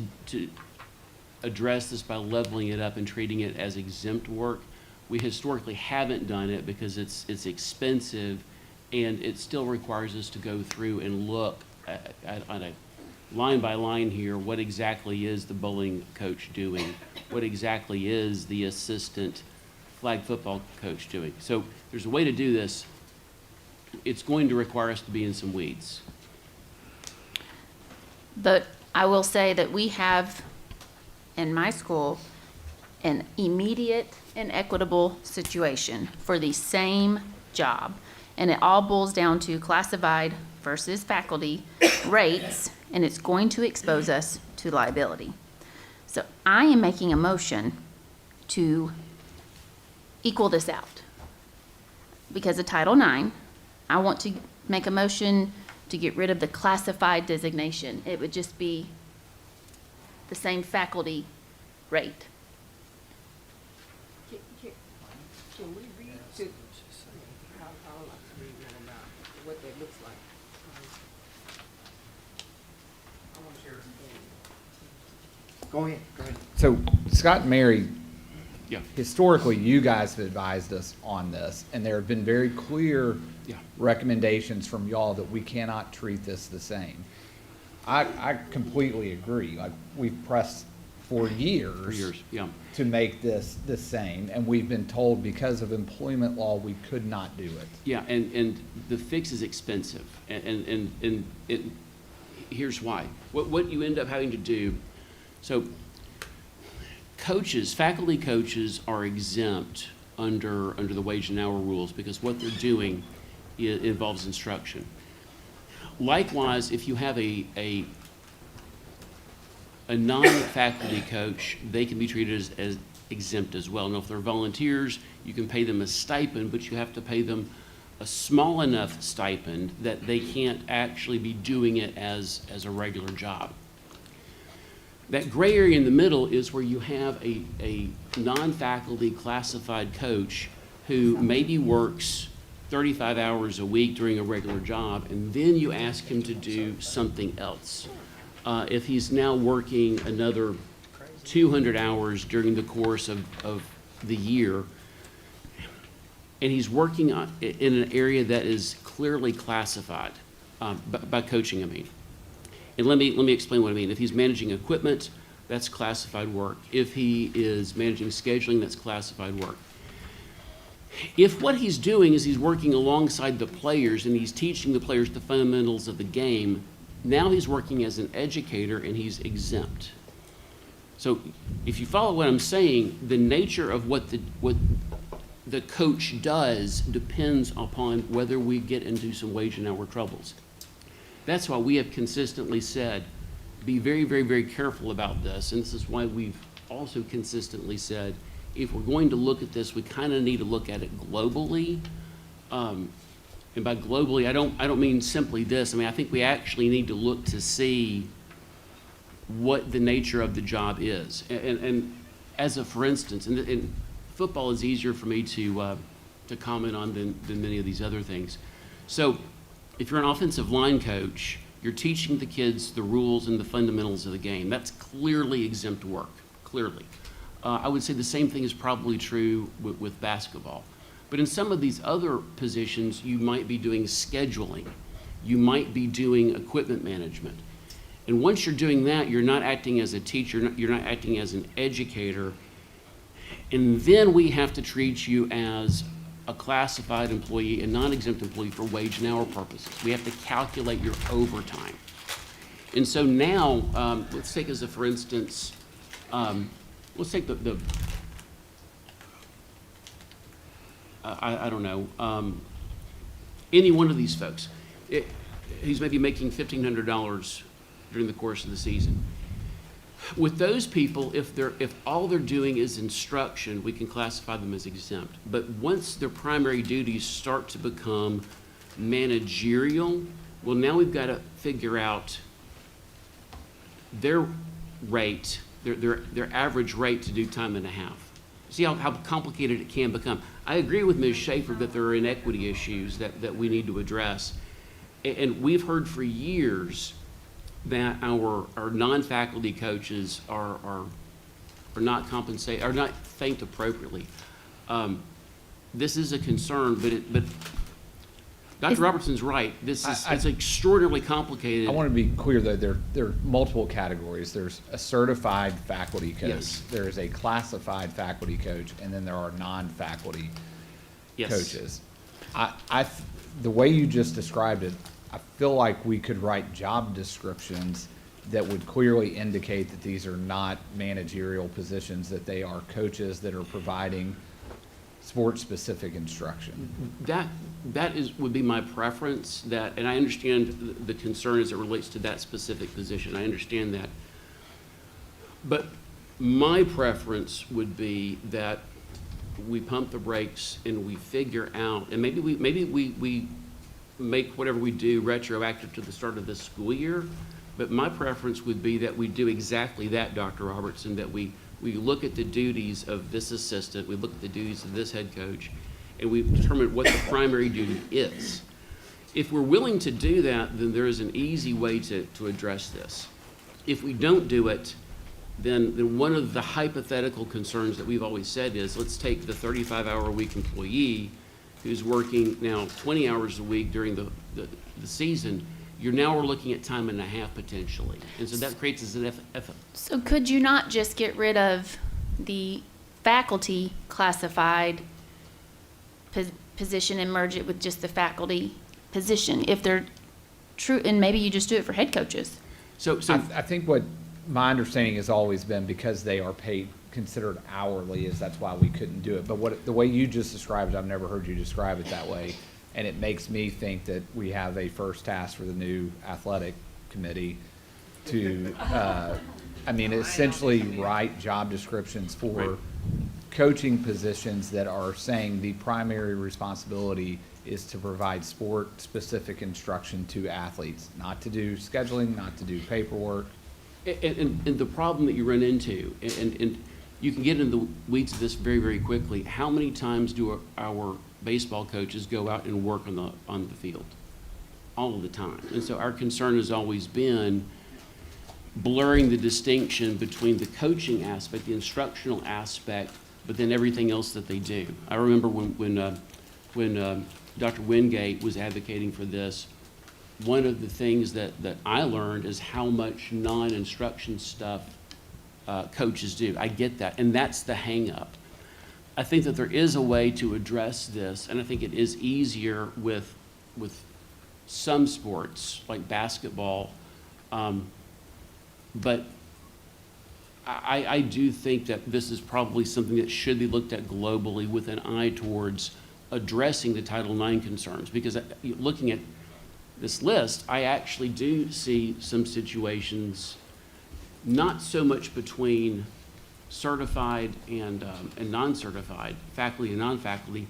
address this by leveling it up and treating it as exempt work. We historically haven't done it because it's expensive, and it still requires us to go through and look on a line by line here, what exactly is the bowling coach doing? What exactly is the assistant flag football coach doing? So there's a way to do this. It's going to require us to be in some weeds. But I will say that we have, in my school, an immediate and equitable situation for the same job. And it all boils down to classified versus faculty rates, and it's going to expose us to liability. So I am making a motion to equal this out. Because of Title IX, I want to make a motion to get rid of the classified designation. It would just be the same faculty rate. Can we read to, how like to read more about what that looks like? I want to share some. Go ahead. So Scott and Mary, Yeah. historically, you guys have advised us on this, and there have been very clear Yeah. recommendations from y'all that we cannot treat this the same. I completely agree. Like, we've pressed for years Yeah. to make this the same, and we've been told because of employment law, we could not do it. Yeah, and the fix is expensive, and it, here's why. What you end up having to do, so coaches, faculty coaches are exempt under the wage and hour rules because what they're doing involves instruction. Likewise, if you have a non-faculty coach, they can be treated as exempt as well. Now, if they're volunteers, you can pay them a stipend, but you have to pay them a small enough stipend that they can't actually be doing it as a regular job. That gray area in the middle is where you have a non-faculty classified coach who maybe works 35 hours a week during a regular job, and then you ask him to do something else. If he's now working another 200 hours during the course of the year, and he's working in an area that is clearly classified by coaching, I mean. And let me explain what I mean. If he's managing equipment, that's classified work. If he is managing scheduling, that's classified work. If what he's doing is he's working alongside the players and he's teaching the players the fundamentals of the game, now he's working as an educator and he's exempt. So if you follow what I'm saying, the nature of what the coach does depends upon whether we get into some wage and hour troubles. That's why we have consistently said, be very, very, very careful about this. And this is why we've also consistently said, if we're going to look at this, we kind of need to look at it globally. And by globally, I don't mean simply this. I mean, I think we actually need to look to see what the nature of the job is. And as a for instance, and football is easier for me to comment on than many of these other things. So if you're an offensive line coach, you're teaching the kids the rules and the fundamentals of the game. That's clearly exempt work, clearly. I would say the same thing is probably true with basketball. But in some of these other positions, you might be doing scheduling. You might be doing equipment management. And once you're doing that, you're not acting as a teacher, you're not acting as an educator. And then we have to treat you as a classified employee, a non-exempt employee for wage and hour purposes. We have to calculate your overtime. And so now, let's take as a for instance, let's take I don't know, any one of these folks. He's maybe making $1,500 during the course of the season. With those people, if all they're doing is instruction, we can classify them as exempt. But once their primary duties start to become managerial, well, now we've got to figure out their rate, their average rate to do time and a half. See how complicated it can become. I agree with Ms. Schaefer that there are inequity issues that we need to address. And we've heard for years that our non-faculty coaches are not compensated, are not thanked appropriately. This is a concern, but Dr. Robertson's right. It's extraordinarily complicated. I want to be clear, though, there are multiple categories. There's a certified faculty coach. Yes. There is a classified faculty coach, and then there are non-faculty coaches. The way you just described it, I feel like we could write job descriptions that would clearly indicate that these are not managerial positions, that they are coaches that are providing sport-specific instruction. That would be my preference, and I understand the concern as it relates to that specific position. I understand that. But my preference would be that we pump the brakes and we figure out, and maybe we make whatever we do retroactive to the start of this school year, but my preference would be that we do exactly that, Dr. Robertson, that we look at the duties of this assistant, we look at the duties of this head coach, and we determine what the primary duty is. If we're willing to do that, then there is an easy way to address this. If we don't do it, then one of the hypothetical concerns that we've always said is, let's take the 35-hour-a-week employee who's working now 20 hours a week during the season. You're now looking at time and a half potentially. And so that creates an So could you not just get rid of the faculty classified position and merge it with just the faculty position if they're true, and maybe you just do it for head coaches? So I think what my understanding has always been, because they are paid, considered hourly, is that's why we couldn't do it. But the way you just described it, I've never heard you describe it that way, And it makes me think that we have a first task for the new athletic committee to, essentially write job descriptions for coaching positions that are saying the primary responsibility is to provide sport-specific instruction to athletes, not to do scheduling, not to do paperwork. And the problem that you run into, and you can get into the weeds of this very, very quickly. How many times do our baseball coaches go out and work on the field? All of the time. And so our concern has always been blurring the distinction between the coaching aspect, the instructional aspect, but then everything else that they do. I remember when Dr. Wingate was advocating for this, one of the things that I learned is how much non-instruction stuff coaches do. I get that, and that's the hang-up. I think that there is a way to address this, and I think it is easier with some sports, like basketball, but I do think that this is probably something that should be looked at globally with an eye towards addressing the Title IX concerns, because looking at this list, I actually do see some situations, not so much between certified and non-certified, faculty and non-faculty.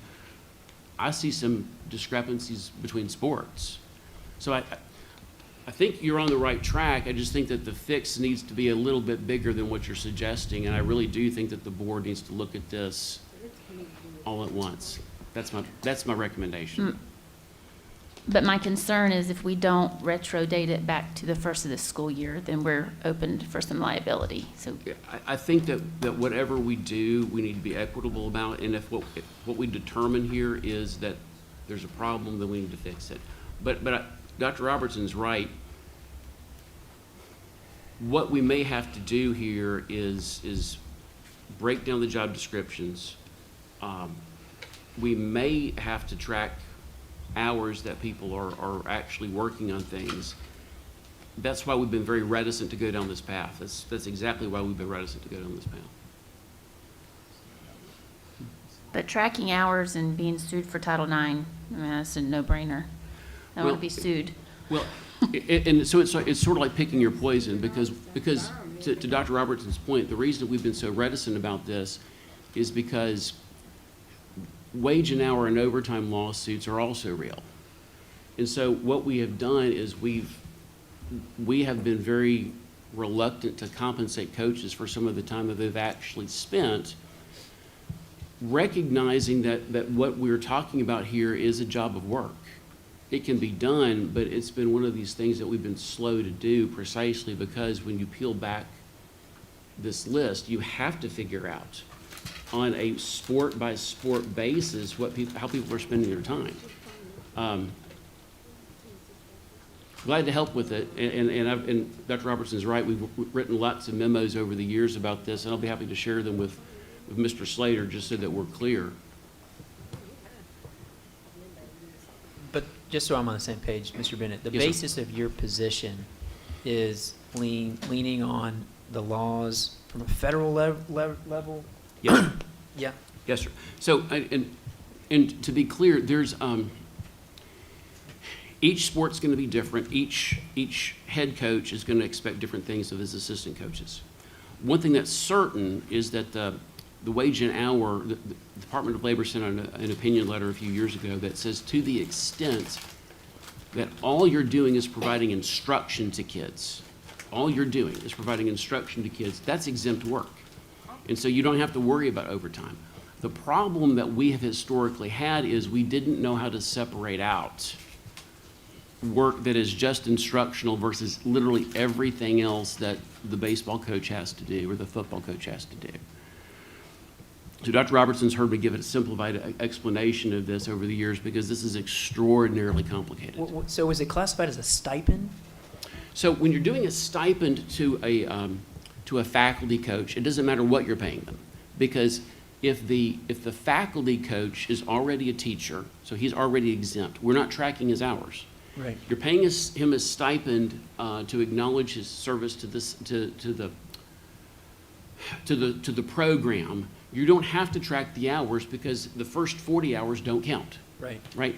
I see some discrepancies between sports. So I think you're on the right track. I just think that the fix needs to be a little bit bigger than what you're suggesting, and I really do think that the board needs to look at this all at once. That's my recommendation. But my concern is if we don't retro date it back to the first of the school year, then we're open for some liability. So I think that whatever we do, we need to be equitable about, and if what we determine here is that there's a problem, then we need to fix it. But Dr. Robertson's right. What we may have to do here is break down the job descriptions. We may have to track hours that people are actually working on things. That's why we've been very reticent to go down this path. That's exactly why we've been reticent to go down this path. But tracking hours and being sued for Title IX, that's a no-brainer. I want to be sued. Well, and so it's sort of like picking your poison, because to Dr. Robertson's point, the reason that we've been so reticent about this is because wage and hour and overtime lawsuits are also real. And so what we have done is we have been very reluctant to compensate coaches for some of the time that they've actually spent, recognizing that what we're talking about here is a job of work. It can be done, but it's been one of these things that we've been slow to do, precisely because when you peel back this list, you have to figure out on a sport by sport basis how people are spending their time. Glad to help with it, and Dr. Robertson's right. We've written lots of memos over the years about this, and I'll be happy to share them with Mr. Slater, just so that we're clear. But just so I'm on the same page, Mr. Bennett, the Yes, sir. basis of your position is leaning on the laws from a federal level? Yeah. Yeah. Yes, sir. So, and to be clear, there's each sport's going to be different. Each head coach is going to expect different things of his assistant coaches. One thing that's certain is that the wage and hour, the Department of Labor sent an opinion letter a few years ago that says, to the extent that all you're doing is providing instruction to kids, all you're doing is providing instruction to kids, that's exempt work. And so you don't have to worry about overtime. The problem that we have historically had is we didn't know how to separate out work that is just instructional versus literally everything else that the baseball coach has to do or the football coach has to do. So Dr. Robertson's heard me give a simplified explanation of this over the years because this is extraordinarily complicated. So is it classified as a stipend? So when you're doing a stipend to a faculty coach, it doesn't matter what you're paying them, because if the faculty coach is already a teacher, so he's already exempt, we're not tracking his hours. Right. You're paying him a stipend to acknowledge his service to the program. You don't have to track the hours because the first 40 hours don't count. Right. Right.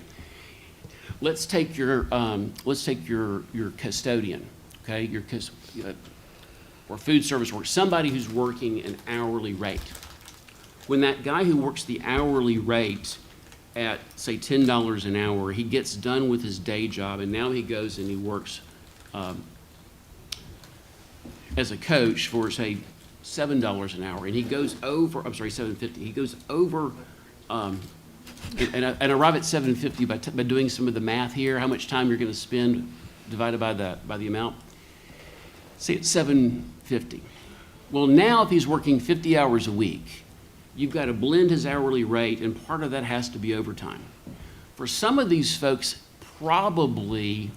let's take your custodian, okay, or food service worker, somebody who's working an hourly rate. When that guy who works the hourly rate at, say, $10 an hour, he gets done with his day job, and now he goes and he works as a coach for, say, $7 an hour, and he goes over, I'm sorry, $7.50, he goes over, and arrive at $7.50 by doing some of the math here, how much time you're gonna spend divided by the amount. Say it's $7.50. Well, now if he's working 50 hours a week, you've got to blend his hourly rate, and part of that has to be overtime. For some of these folks, probably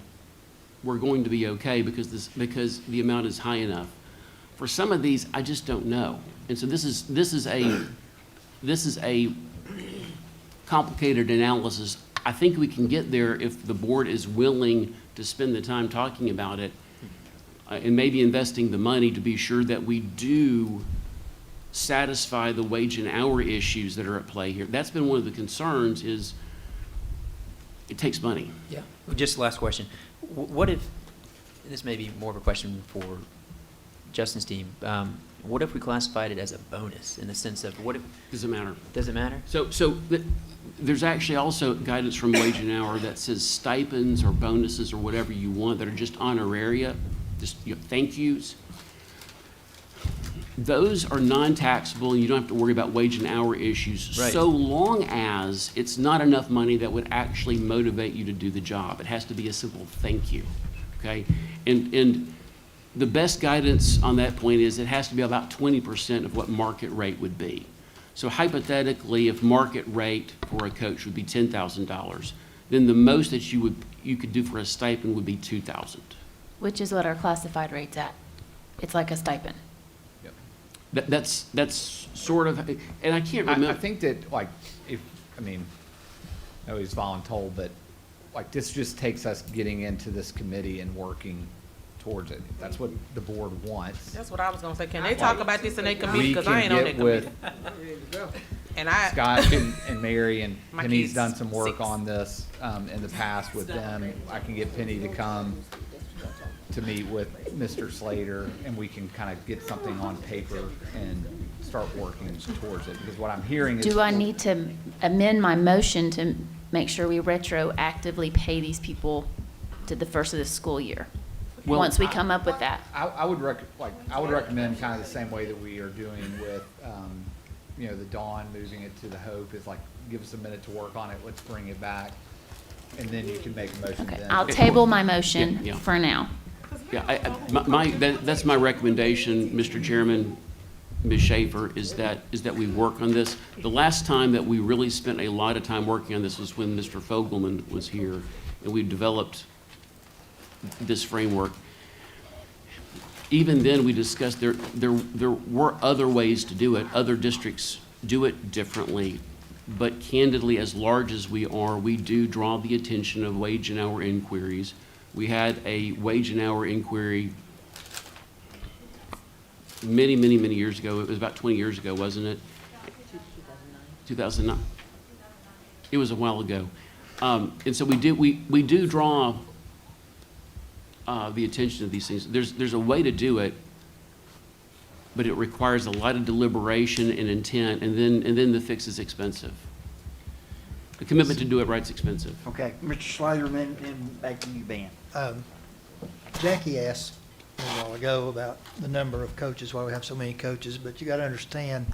we're going to be okay because the amount is high enough. For some of these, I just don't know. And so this is a complicated analysis. I think we can get there if the board is willing to spend the time talking about it and maybe investing the money to be sure that we do satisfy the wage and hour issues that are at play here. That's been one of the concerns, is it takes money. Yeah. Just last question. What if, this may be more of a question for Justin's team, what if we classified it as a bonus in the sense of what if? Does it matter? Does it matter? There's actually also guidance from Wage and Hour that says stipends or bonuses or whatever you want that are just honoraria, just thank yous. Those are non-taxable, and you don't have to worry about wage and hour issues, Right. so long as it's not enough money that would actually motivate you to do the job. It has to be a simple thank you, okay? And the best guidance on that point is it has to be about 20% of what market rate would be. So hypothetically, if market rate for a coach would be $10,000, then the most that you could do for a stipend would be $2,000. Which is what our classified rate's at. It's like a stipend. That's sort of, and I can't remember. I think that, like, I know he's voluntold, but like this just takes us getting into this committee and working towards it. That's what the board wants. That's what I was gonna say. Can they talk about this in their committee? We Because I ain't on that can get committee. with And I, Scott and Mary, and My Penny's kid's done some work 6. on this in the past with them. I can get Penny to come to meet with Mr. Slater, and we can kind of get something on paper and start working towards it. Because what I'm hearing is. Do I need to amend my motion to make sure we retroactively pay these people to the first of the school year? Well, Once we come up with that? I would recommend kind of the same way that we are doing with, the Dawn, moving it to the Hope, is like, give us a minute to work on it, let's bring it back, and then you can make a motion Okay, then. I'll table my motion Yeah. for now. Yeah, that's my recommendation, Mr. Chairman, Ms. Schaefer, is that we work on this. The last time that we really spent a lot of time working on this was when Mr. Fogelman was here, and we developed this framework. Even then, we discussed there were other ways to do it. Other districts do it differently. But candidly, as large as we are, we do draw the attention of wage and hour inquiries. We had a wage and hour inquiry many years ago. It was about 20 years ago, wasn't it? 2009. It was a while ago. And so we do draw the attention of these things. There's a way to do it, but it requires a lot of deliberation and intent, and then the fix is expensive. The commitment to do it right's expensive. Okay, Mr. Slater, and then back to you, Ben. Jackie asked a while ago about the number of coaches, why we have so many coaches, but you got to understand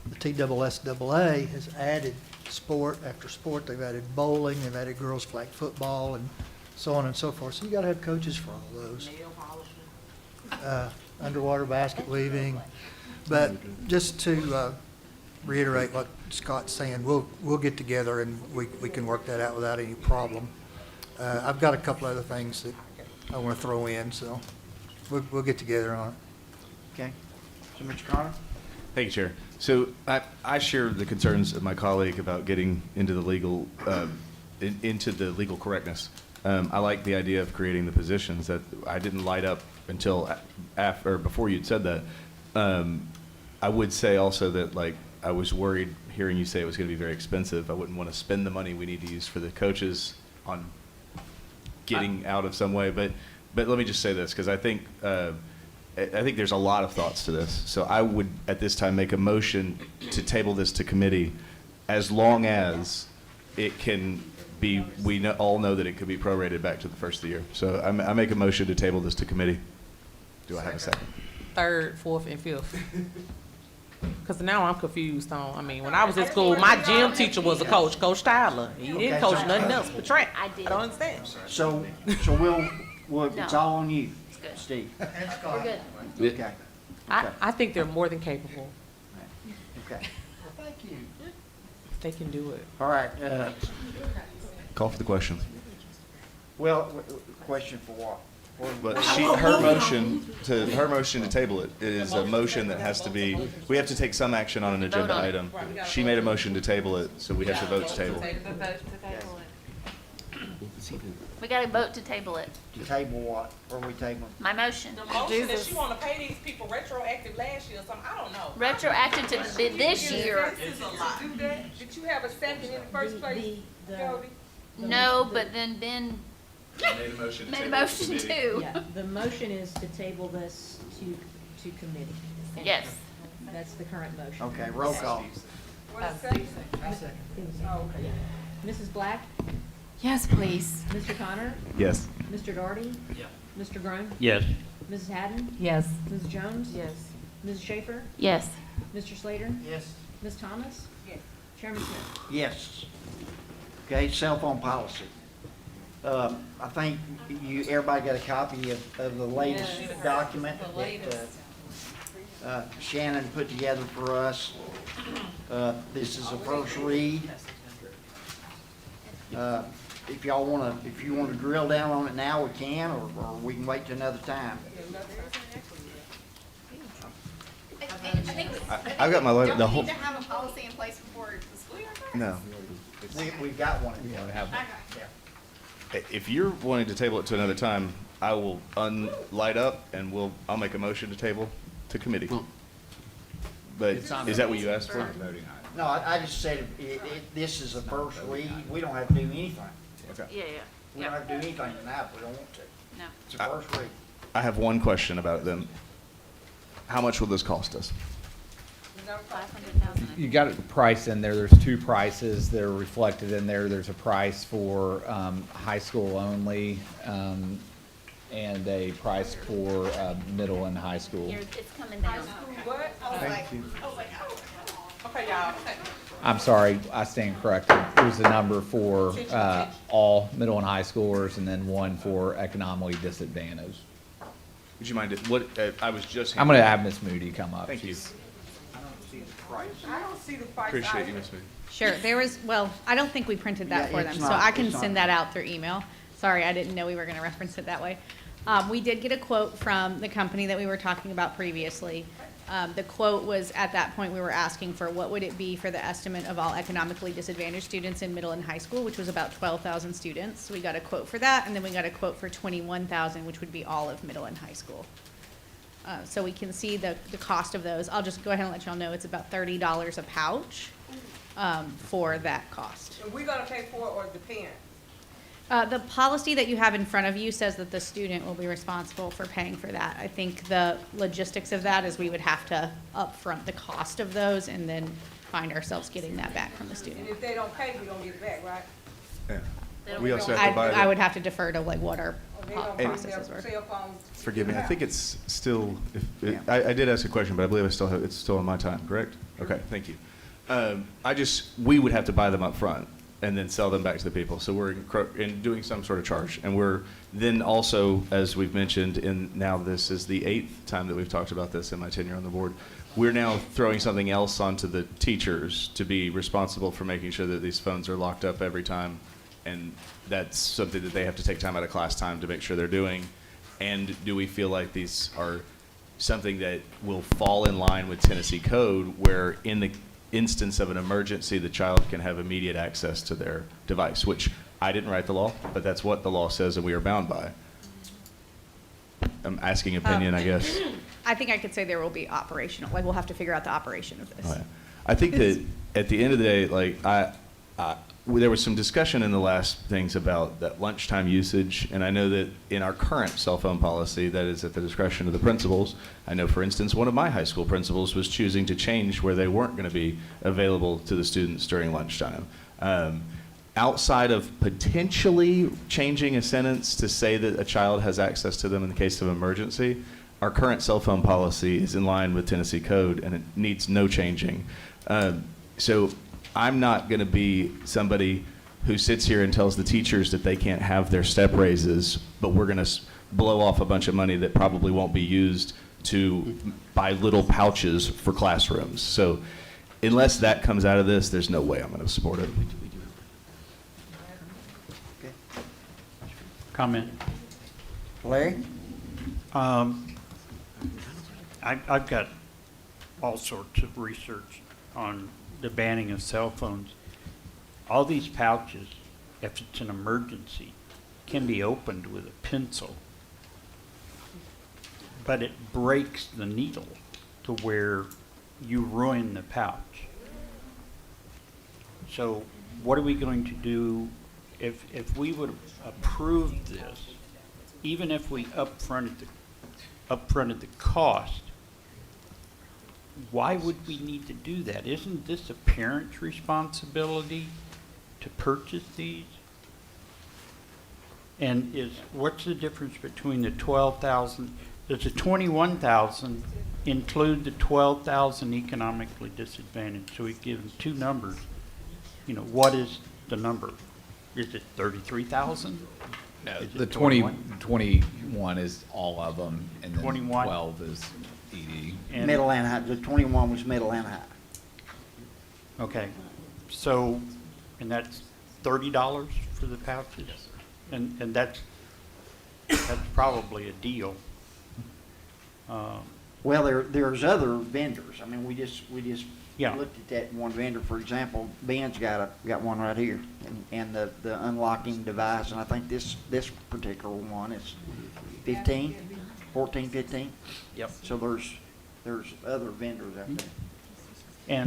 the TSSAA has added sport after sport. They've added bowling, they've added girls flag football, and so on and so forth. So you got to have coaches for all those. Underwater basket weaving. But just to reiterate what Scott's saying, we'll get together and we can work that out without any problem. I've got a couple other things that I want to throw in, so we'll get together on it. Okay. So, Mr. Connor? Thank you, Chair. So I share the concerns of my colleague about getting into the legal correctness. I like the idea of creating the positions. That I didn't light up until after or before you'd said that. I would say also that, like, I was worried hearing you say it was going to be very expensive. I wouldn't want to spend the money we need to use for the coaches on getting out of some way, but let me just say this, because I think there's a lot of thoughts to this. So I would, at this time, make a motion to table this to committee, as long as it can be, all know that it could be prorated back to the first of the year. So I make a motion to table this to committee. Do I have a second? Third, fourth, and fifth. Because now I'm confused on, I mean, when I was in school, my gym teacher was a coach, Coach Tyler. He didn't Okay, coach so- nothing else but track. I did. I don't understand. So it's all on you, good. Steve. We're good. Okay. I think they're more than capable. Okay. They can do it. All right, Call for the question. question for what? But her motion to table it is a motion that has to be, we have to take some action on an agenda on it. item. She made a motion to table it, so we have to vote to table. We got to vote to table it. To table what? Where are we tabling? My motion. The motion that she want to pay these people retroactive last year or something, I don't know. Retroactive to this year. Did you have a second in the first place, Jody? No, but then Ben Made a motion made a motion too. Yeah, the motion is to table this to committee. Yes. That's the current motion. Okay, roll call. Mrs. Black? Yes, please. Mr. Connor? Yes. Mr. Doherty? Mr. Grun? Yes. Mrs. Haddon? Yes. Ms. Jones? Yes. Mrs. Schaefer? Yes. Mr. Slater? Yes. Ms. Thomas? Yes. Chairman Smith? Yes. Okay, cell phone policy. I think everybody got a copy of the latest document that Shannon put together for us. This is a first read. If you want to drill down on it now, we can, or we can wait till another time. I've got my letter, the whole, to have a policy in place before the school year starts? no. We've got one. If you're wanting to table it to another time, I will light up and I'll make a motion to table to committee. But is that what you asked for? No, I just said, this is a first read, we don't have to do anything. Okay. Yeah, We don't have to do anything tonight if we don't want to. No. It's a first read. I have one question about it then. How much will this cost us? 500,000. You got a price in there. There's two prices that are reflected in there. There's a price for high school only and a price for middle and high school. Here, it's coming down. What? Thank you. Okay, y'all. I'm sorry, I stand corrected. There's a number for all middle and high schoolers and then one for economically disadvantaged. Would you mind, I was just. I'm going to have Ms. Moody come up. Thank you. I don't see the price. Appreciate you, either. Ms. Moody. Sure, there was, well, I don't think we printed that Yeah, for them, it's so not- I can it's not. send that out through email. Sorry, I didn't know we were gonna reference it that way. We did get a quote from the company that we were talking about previously. The quote was, at that point, we were asking for what would it be for the estimate of all economically disadvantaged students in middle and high school, which was about 12,000 students. We got a quote for that, and then we got a quote for 21,000, which would be all of middle and high school. So we can see the cost of those. I'll just go ahead and let y'all know it's about $30 a pouch for that cost. Are we gonna pay for it or the parent? The policy that you have in front of you says that the student will be responsible for paying for that. I think the logistics of that is we would have to upfront the cost of those and then find ourselves getting that back from the And student. if they don't pay, we don't get it back, right? Yeah. We also have to buy I would have to defer to like what our Or they don't pay processes their were. cell phones? Forgive me, I think it's still, I did ask a question, but I believe it's still on my time, correct? Okay, thank you. We would have to buy them up front and then sell them back to the people. So we're in doing some sort of charge. And we're then also, as we've mentioned, and now this is the 8th time that we've talked about this in my tenure on the board, we're now throwing something else onto the teachers to be responsible for making sure that these phones are locked up every time. And that's something that they have to take time out of class time to make sure they're doing. And do we feel like these are something that will fall in line with Tennessee code, where in the instance of an emergency, the child can have immediate access to their device, which I didn't write the law, but that's what the law says and we are bound by. I'm asking opinion, I guess. I think I could say there will be operational, like we'll have to figure out the operation of this. Okay. I think that at the end of the day, like there was some discussion in the last things about that lunchtime usage, and I know that in our current cell phone policy, that is at the discretion of the principals. I know, for instance, one of my high school principals was choosing to change where they weren't going to be available to the students during lunchtime. Outside of potentially changing a sentence to say that a child has access to them in the case of emergency, our current cell phone policy is in line with Tennessee code, and it needs no changing. So I'm not going to be somebody who sits here and tells the teachers that they can't have their step raises, but we're going to blow off a bunch of money that probably won't be used to buy little pouches for classrooms. So unless that comes out of this, there's no way I'm going to support it. Comment? Larry? I've got all sorts of research on the banning of cell phones. All these pouches, if it's an emergency, can be opened with a pencil, but it breaks the needle to where you ruin the pouch. So what are we going to do if we would approve this, even if we upfronted the cost? Why would we need to do that? Isn't this a parent's responsibility to purchase these? And what's the difference between the 12,000? Does the 21,000 include the 12,000 economically disadvantaged? So we give them two numbers. You know, what is the number? Is it 33,000? No, the 21 is all of them, and then 21. 12 is ED. And- Middle and high, the 21 was middle and high. Okay, so, and that's $30 for the pouches? And that's probably a deal. Well, there's other vendors. I mean, we just Yeah. looked at that one vendor, for example. Ben's got one right here, and the unlocking device, and I think this particular one is 15, 14, 15. Yep. So there's other vendors out there.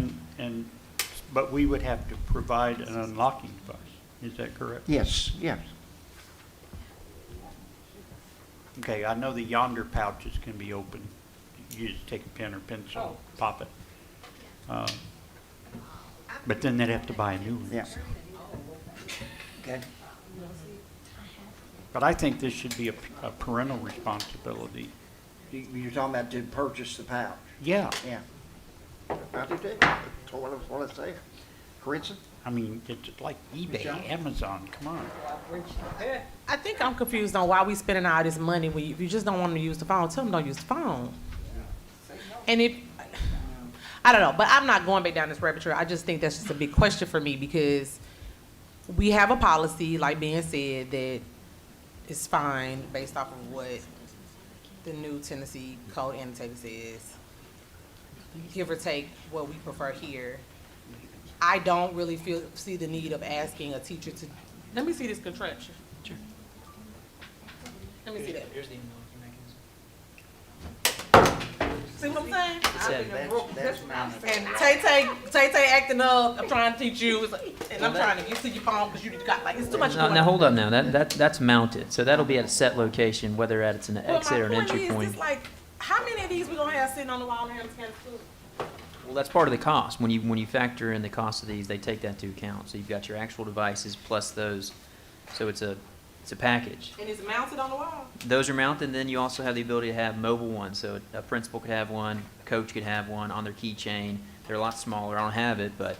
But we would have to provide an unlocking device, is that correct? Yes, yes. Okay, I know the yonder pouches can be opened. You just take a pen or pencil, pop it. But then they'd have to buy a new one. Yeah. Okay. But I think this should be a parental responsibility. You're talking about to purchase the pouch? Yeah. Yeah. I do too. That's what I say. Corinson? I mean, it's like eBay, Amazon, come on. I think I'm confused on why we spending all this money. If you just don't want them to use the phone, tell them don't use the phone. And I don't know, but I'm not going back down this rabbit trail. I just think that's just a big question for me because we have a policy, like Ben said, that is fine based off of what the new Tennessee code annotator says. Give or take what we prefer here. I don't really see the need of asking a teacher to, let me see this contraption. Sure. Let me see that. Here's the See what I'm saying? That's mounted. And Tay acting up, I'm trying to teach you, and I'm trying to get to your phone because you got, like, it's too much going Now on. hold up now, that's mounted, so that'll be at a set location, whether it's an But exit or an my entry point is, point. it's like, how many of these we gonna have sitting on the wall in Hamilton County School? Well, that's part of the cost. When you factor in the cost of these, they take that into account. So you've got your actual devices plus those, so it's a package. And it's mounted on the wall? Those are mounted, and then you also have the ability to have mobile ones. So a principal could have one, a coach could have one on their keychain. They're a lot smaller. I don't have it, but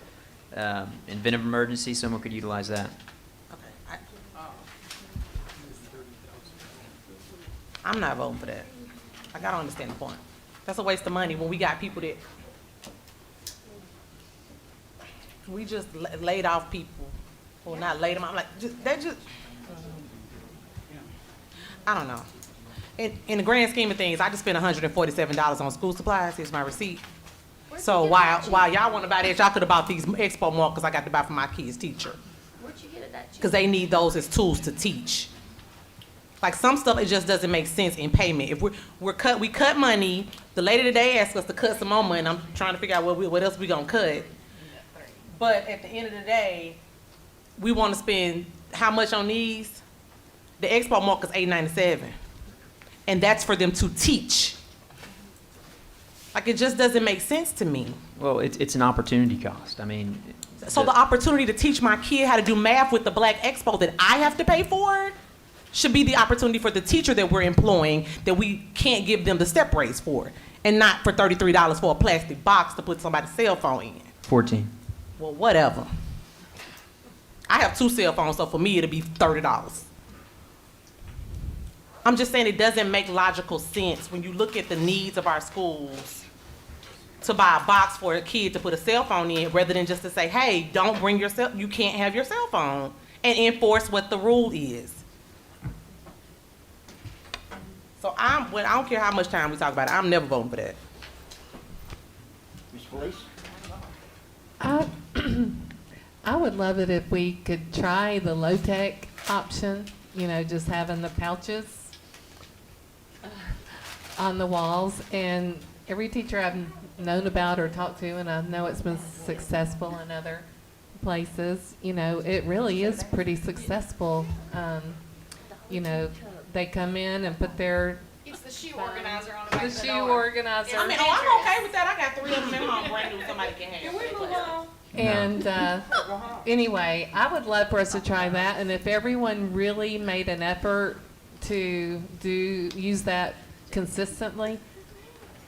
in event of emergency, someone could utilize that. Okay. I'm not voting for that. I gotta understand the point. That's a waste of money when we got people that, we just laid off people. Well, not laid them off, like, I don't know. In the grand scheme of things, I just spent $147 on school supplies. Here's my receipt. So while y'all want to buy that, y'all could have bought these expo markers I got to buy for my kids' teacher. Where'd you get it at? Because they need those as tools to teach. Like some stuff, it just doesn't make sense in payment. If we cut money. The lady today asked us to cut some more money. I'm trying to figure out what else we gonna cut. But at the end of the day, we want to spend how much on these? The expo mark is $897, and that's for them to teach. Like, it just doesn't make sense to me. Well, it's an opportunity cost. I mean. So the opportunity to teach my kid how to do math with the Black Expo that I have to pay for should be the opportunity for the teacher that we're employing that we can't give them the step raise for, and not for $33 for a plastic box to put somebody's cell phone in. 14. Well, whatever. I have 2 cell phones, so for me it'll be $30. I'm just saying it doesn't make logical sense when you look at the needs of our schools to buy a box for a kid to put a cell phone in rather than just to say, hey, don't bring your you can't have your cell phone, and enforce what the rule is. So I don't care how much time we talk about it, I'm never voting for that. Ms. Felice? I would love it if we could try the low-tech option, you know, just having the pouches on the walls. And every teacher I've known about or talked to, and I know it's been successful in other places, you know, it really is pretty successful. You know, they come in and put their It's the shoe organizer on the back the of the shoe door. I organizer. mean, I'm okay with that. I got 3 of them at home, brand new, somebody can have. Can we move on? And anyway, I would love for us to try that, and if everyone really made an effort to use that consistently.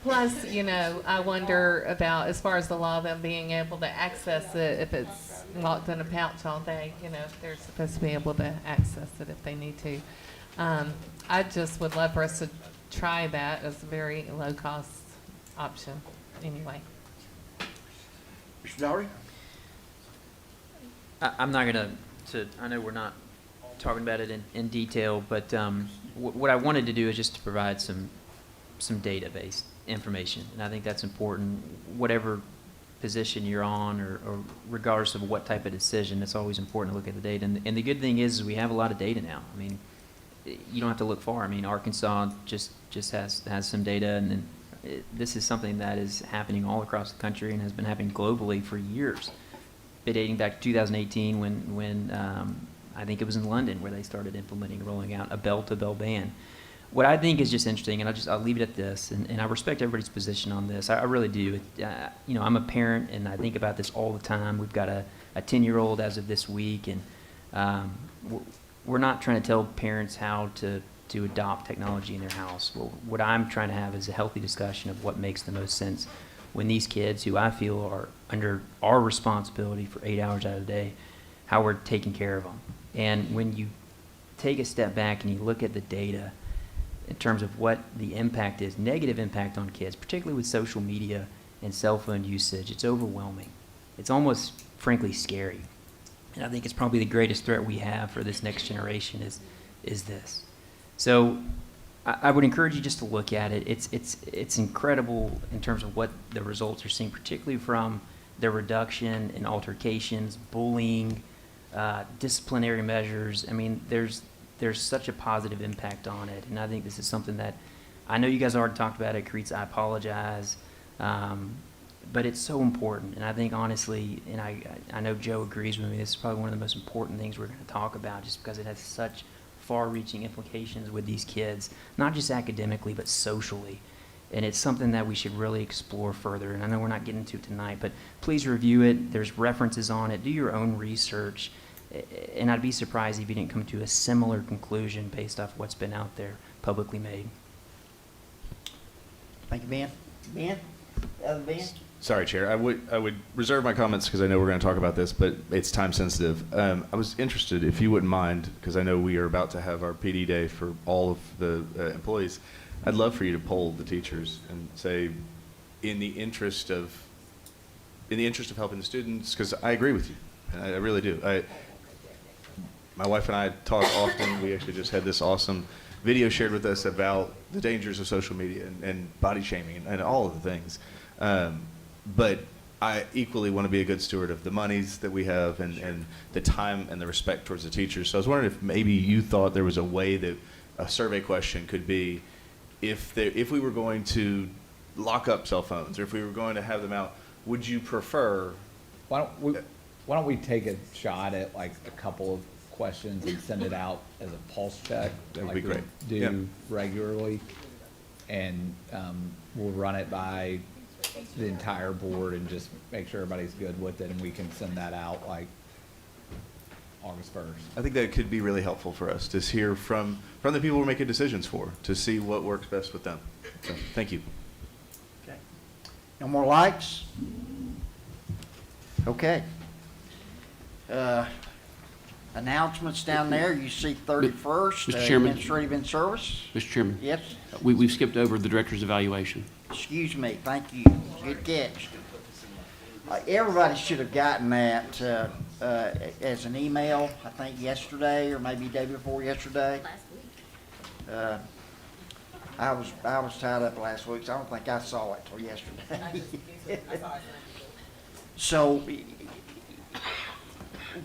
Plus, you know, I wonder about, as far as the law, them being able to access it if it's locked in a pouch all day. You know, they're supposed to be able to access it if they need to. I just would love for us to try that as a very low-cost option anyway. Mr. Doherty? I'm not gonna, I know we're not talking about it in detail, but what I wanted to do is just to provide some database information, and I think that's important. Whatever position you're on, or regardless of what type of decision, it's always important to look at the data. And the good thing is we have a lot of data now. I mean, you don't have to look far. I mean, Arkansas just has some data, and this is something that is happening all across the country and has been happening globally for years, dating back to 2018 when I think it was in London where they started implementing, rolling out a bell-to-bell ban. What I think is just interesting, and I'll leave it at this, and I respect everybody's position on this. I really do. You know, I'm a parent, and I think about this all the time. We've got a 10-year-old as of this week, and we're not trying to tell parents how to adopt technology in their house. Well, what I'm trying to have is a healthy discussion of what makes the most sense when these kids, who I feel are under our responsibility for 8 hours out of the day, how we're taking care of them. And when you take a step back and you look at the data in terms of what the impact is, negative impact on kids, particularly with social media and cell phone usage, it's overwhelming. It's almost, frankly, scary. And I think it's probably the greatest threat we have for this next generation is this. So I would encourage you just to look at it. It's incredible in terms of what the results are seeing, particularly from the reduction in altercations, bullying, disciplinary measures. I mean, there's such a positive impact on it, and I think this is something that I know you guys already talked about it, Creets. I apologize, but it's so important, and I think honestly, and I know Joe agrees with me, this is probably one of the most important things we're going to talk about, just because it has such far-reaching implications with these kids, not just academically, but socially. And it's something that we should really explore further. And I know we're not getting to it tonight, but please review it. There's references on it. Do your own research. And I'd be surprised if you didn't come to a similar conclusion based off what's been out there publicly made. Thank you, Ben. Ben? Ben? Sorry, Chair. I would reserve my comments because I know we're going to talk about this, but it's time sensitive. I was interested, if you wouldn't mind, because I know we are about to have our PD day for all of the employees. I'd love for you to poll the teachers and say, in the interest of helping the students, because I agree with you, and I really do. My wife and I talk often. We actually just had this awesome video shared with us about the dangers of social media and body shaming and all of the things. But I equally want to be a good steward of the monies that we have and the time and the respect towards the teachers. So I was wondering if maybe you thought there was a way that a survey question could be, if we were going to lock up cell phones, or if we were going to have them out, would you prefer? Why don't we? why don't we take a shot at like a couple of questions and send it out as a pulse check? That would like be we great. Do Yeah. regularly. And we'll run it by the entire board and just make sure everybody's good with it, and we can send that out like August 1st. I think that could be really helpful for us to hear from the people we're making decisions for, to see what works best with them. So, thank you. Okay. No more lights? Okay. Announcements down there, you see 31st, Mr. Chairman. administrative in service? Mr. Chairman. Yes, We've skipped over the director's evaluation. excuse me, thank you, good catch. Everybody should have gotten that as an email, I think yesterday, or maybe day before yesterday. Last week. I was tied up last week, so I don't think I saw it till yesterday. So,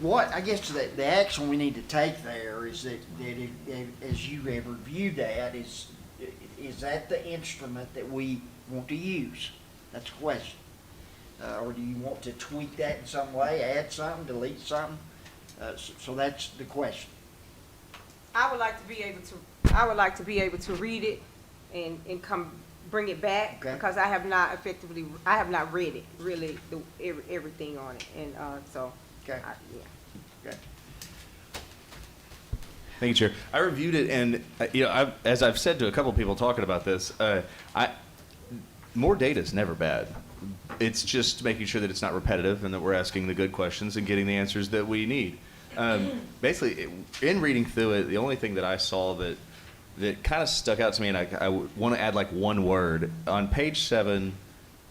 what, I guess the action we need to take there is that as you have reviewed that, is that the instrument that we want to use? That's the question. Or do you want to tweak that in some way, add something, delete something? So that's the question. I would like to be able to read it and come bring it back, Okay. because I have not read it, really, everything on it, and, so. Okay. Yeah. Okay. Thank you, Chair. I reviewed it, and as I've said to a couple people talking about this, more data is never bad. It's just making sure that it's not repetitive and that we're asking the good questions and getting the answers that we need. Basically, in reading through it, the only thing that I saw that kind of stuck out to me, and I want to add like one word on page 7.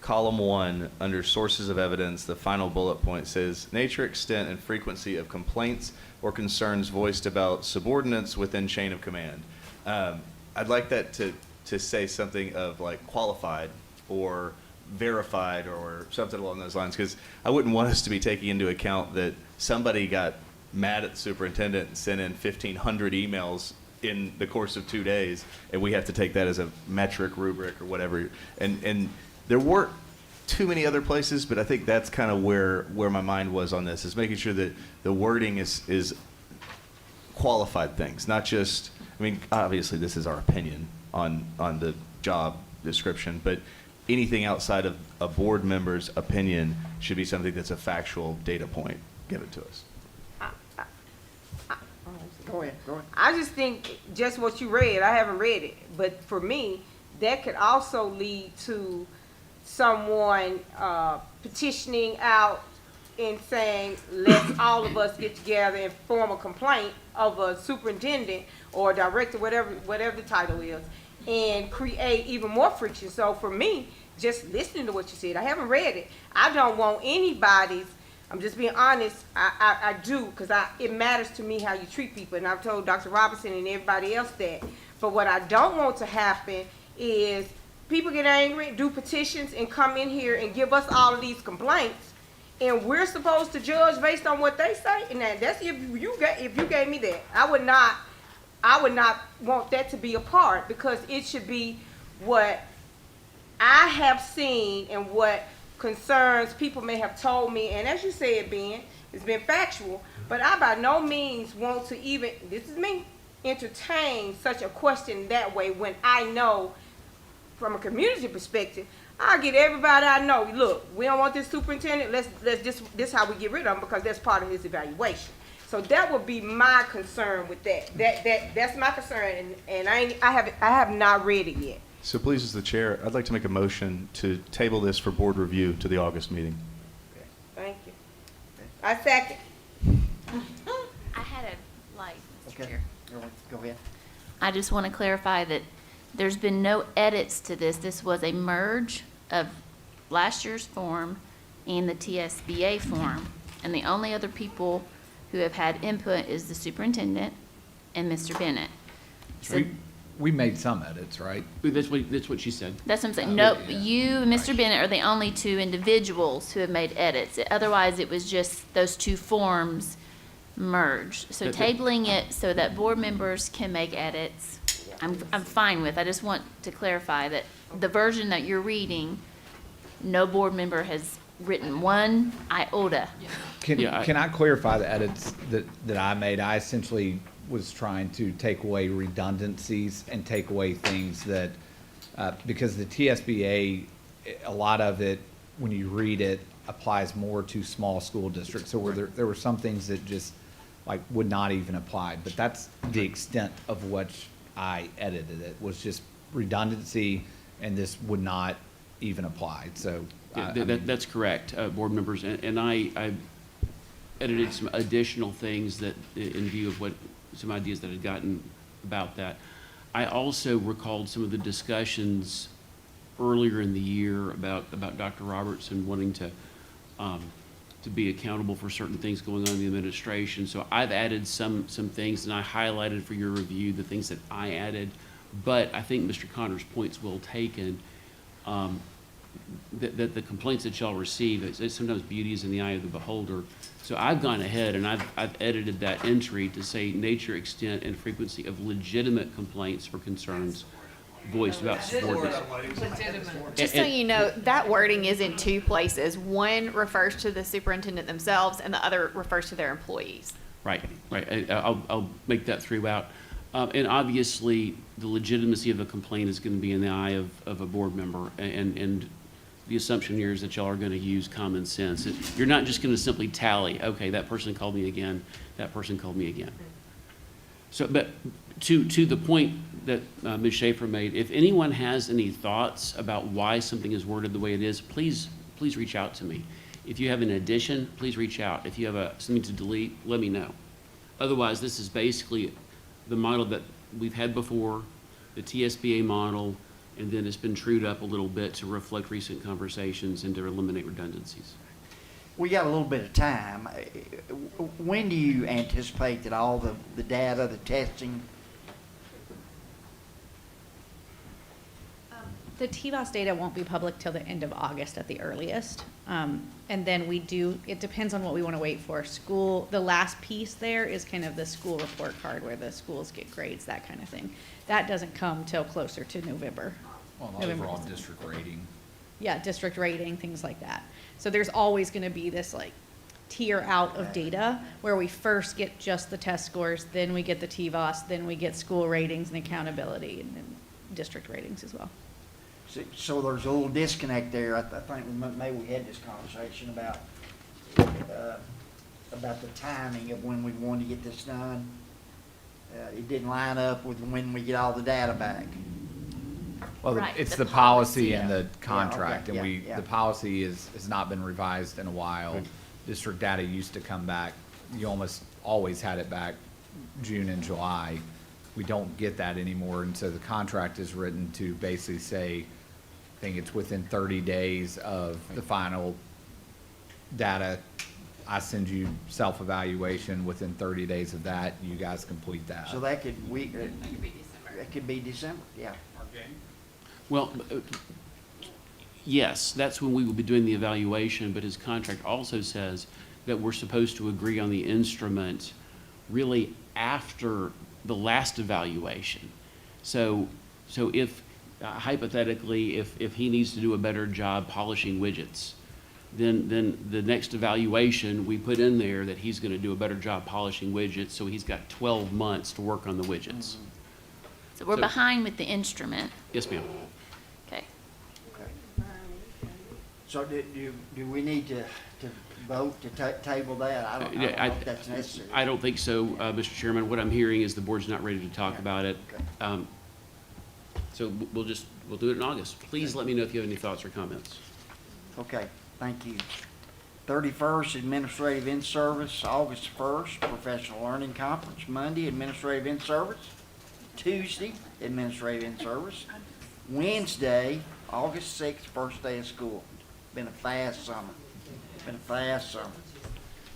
Column 1, under sources of evidence, the final bullet point says, nature, extent, and frequency of complaints or concerns voiced about subordinates within chain of command. I'd like that to say something of like qualified or verified or something along those lines, because I wouldn't want us to be taking into account that somebody got mad at the superintendent and sent in 1,500 emails in the course of 2 days, and we have to take that as a metric rubric or whatever. And there weren't too many other places, but I think that's kind of where my mind was on this, is making sure that the wording is qualified things, not just, I mean, obviously this is our opinion on the job description, but anything outside of a board member's opinion should be something that's a factual data point given to us. Go ahead. I just think just what you read, I haven't read it, but for me, that could also lead to someone petitioning out and saying, let's all of us get together and form a complaint of a superintendent or director, whatever the title is, and create even more friction. So for me, just listening to what you said, I haven't read it. I don't want anybody's, I'm just being honest, I do, because it matters to me how you treat people, and I've told Dr. Robinson and everybody else that. But what I don't want to happen is people get angry, do petitions, and come in here and give us all of these complaints, and we're supposed to judge based on what they say. And that's if you gave me that, I would not want that to be a part, because it should be what I have seen and what concerns people may have told me. And as you said, Ben, it's been factual, but I by no means want to even, this is me, entertain such a question that way, when I know from a community perspective, I get everybody I know, look, we don't want this superintendent, let's just, this how we get rid of him, because that's part of his evaluation. So that would be my concern with that. That's my concern, and I have not read it yet. So please, as the chair, I'd like to make a motion to table this for board review to the August meeting. Thank you. I second. I had a light, Mr. Okay. Chair. Go ahead. I just want to clarify that there's been no edits to this. This was a merge of last year's form and the TSBA form. And the only other people who have had input is the superintendent and Mr. Bennett. So We made some edits, right? That's what she said. that's what I'm saying. No, you and Mr. Bennett are the only two individuals who have made edits. Otherwise, it was just those two forms merged. So tabling it so that board members can make edits, I'm fine with. I just want to clarify that the version that you're reading, no board member has written one iota. Can, Yeah, can I clarify the edits that I made? I essentially was trying to take away redundancies and take away things that, because the TSBA, a lot of it, when you read it, applies more to small school districts. So there were some things that just like would not even apply, but that's the extent of what I edited. It was just redundancy, and this would not even apply. So Yeah, that's correct, board members, and I edited some additional things that, in view of what, some ideas that I'd gotten about that. I also recalled some of the discussions earlier in the year about Dr. Robertson wanting to be accountable for certain things going on in the administration. So I've added some things, and I highlighted for your review the things that I added, but I think Mr. Connor's point's well taken. That the complaints that y'all receive, it's sometimes beauty is in the eye of the beholder. So I've gone ahead and I've edited that entry to say nature, extent, and frequency of legitimate complaints or concerns voiced about subordinates. Just so you know, that wording is in two places. One refers to the superintendent themselves, and the other refers to their employees. Right. I'll make that throughout. And obviously, the legitimacy of a complaint is going to be in the eye of a board member, and the assumption here is that y'all are going to use common sense. You're not just going to simply tally, okay, that person called me again, that person called me again. So, but to the point that Ms. Schaefer made, if anyone has any thoughts about why something is worded the way it is, please reach out to me. If you have an addition, please reach out. If you have something to delete, let me know. Otherwise, this is basically the model that we've had before, the TSBA model, and then it's been trued up a little bit to reflect recent conversations and to eliminate redundancies. We got a little bit of time. When do you anticipate that all the data, the testing? The TVOS data won't be public till the end of August at the earliest. And then it depends on what we want to wait for. The last piece there is kind of the school report card where the schools get grades, that kind of thing. That doesn't come till closer to November. Well, November, overall December. district rating. Yeah, district rating, things like that. So there's always going to be this like tier out of data where we first get just the test scores, then we get the TVOS, then we get school ratings and accountability, and then district ratings as well. So there's a little disconnect there. I think maybe we had this conversation about the timing of when we wanted to get this done. It didn't line up with when we get all the data back. Well, Right, it's the the policy policy. and the contract, Yeah, and yeah. the policy has not been revised in a while. District data used to come back, you almost always had it back June and July. We don't get that anymore, and so the contract is written to basically say, I think it's within 30 days of the final data. I send you self-evaluation. Within 30 days of that, you guys complete that. So that could be December, yeah. Well, yes, that's when we will be doing the evaluation, but his contract also says that we're supposed to agree on the instrument really after the last evaluation. So if, hypothetically, if he needs to do a better job polishing widgets, then the next evaluation, we put in there that he's going to do a better job polishing widgets, so he's got 12 months to work on the widgets. So we're behind with the instrument. Yes, ma'am. Okay. So do we need to vote to table that? I don't know if that's necessary. I don't think so, Mr. Chairman. What I'm hearing is the board's not ready to talk about it. So we'll do it in August. Please let me know if you have any thoughts or comments. Okay, thank you. 31st, administrative in-service, August 1st, professional learning conference, Monday, administrative in-service, Tuesday, administrative in-service, Wednesday, August 6th, first day of school. Been a fast summer.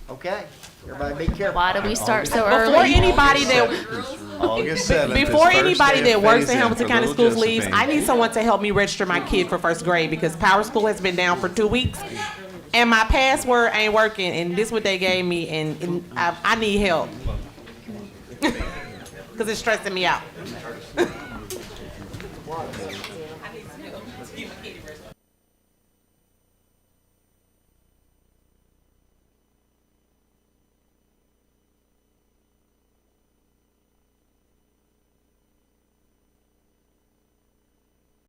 Okay, everybody be careful. Why do we start so early? Before anybody that August 7th. Before is first anybody day of that works in phase-in Hamilton for County little Schools leaves, Josephine. I need someone to help me register my kid for first grade because Power School has been down for 2 weeks. And my password ain't working, and this is what they gave me, and I need help. Because it's stressing me out.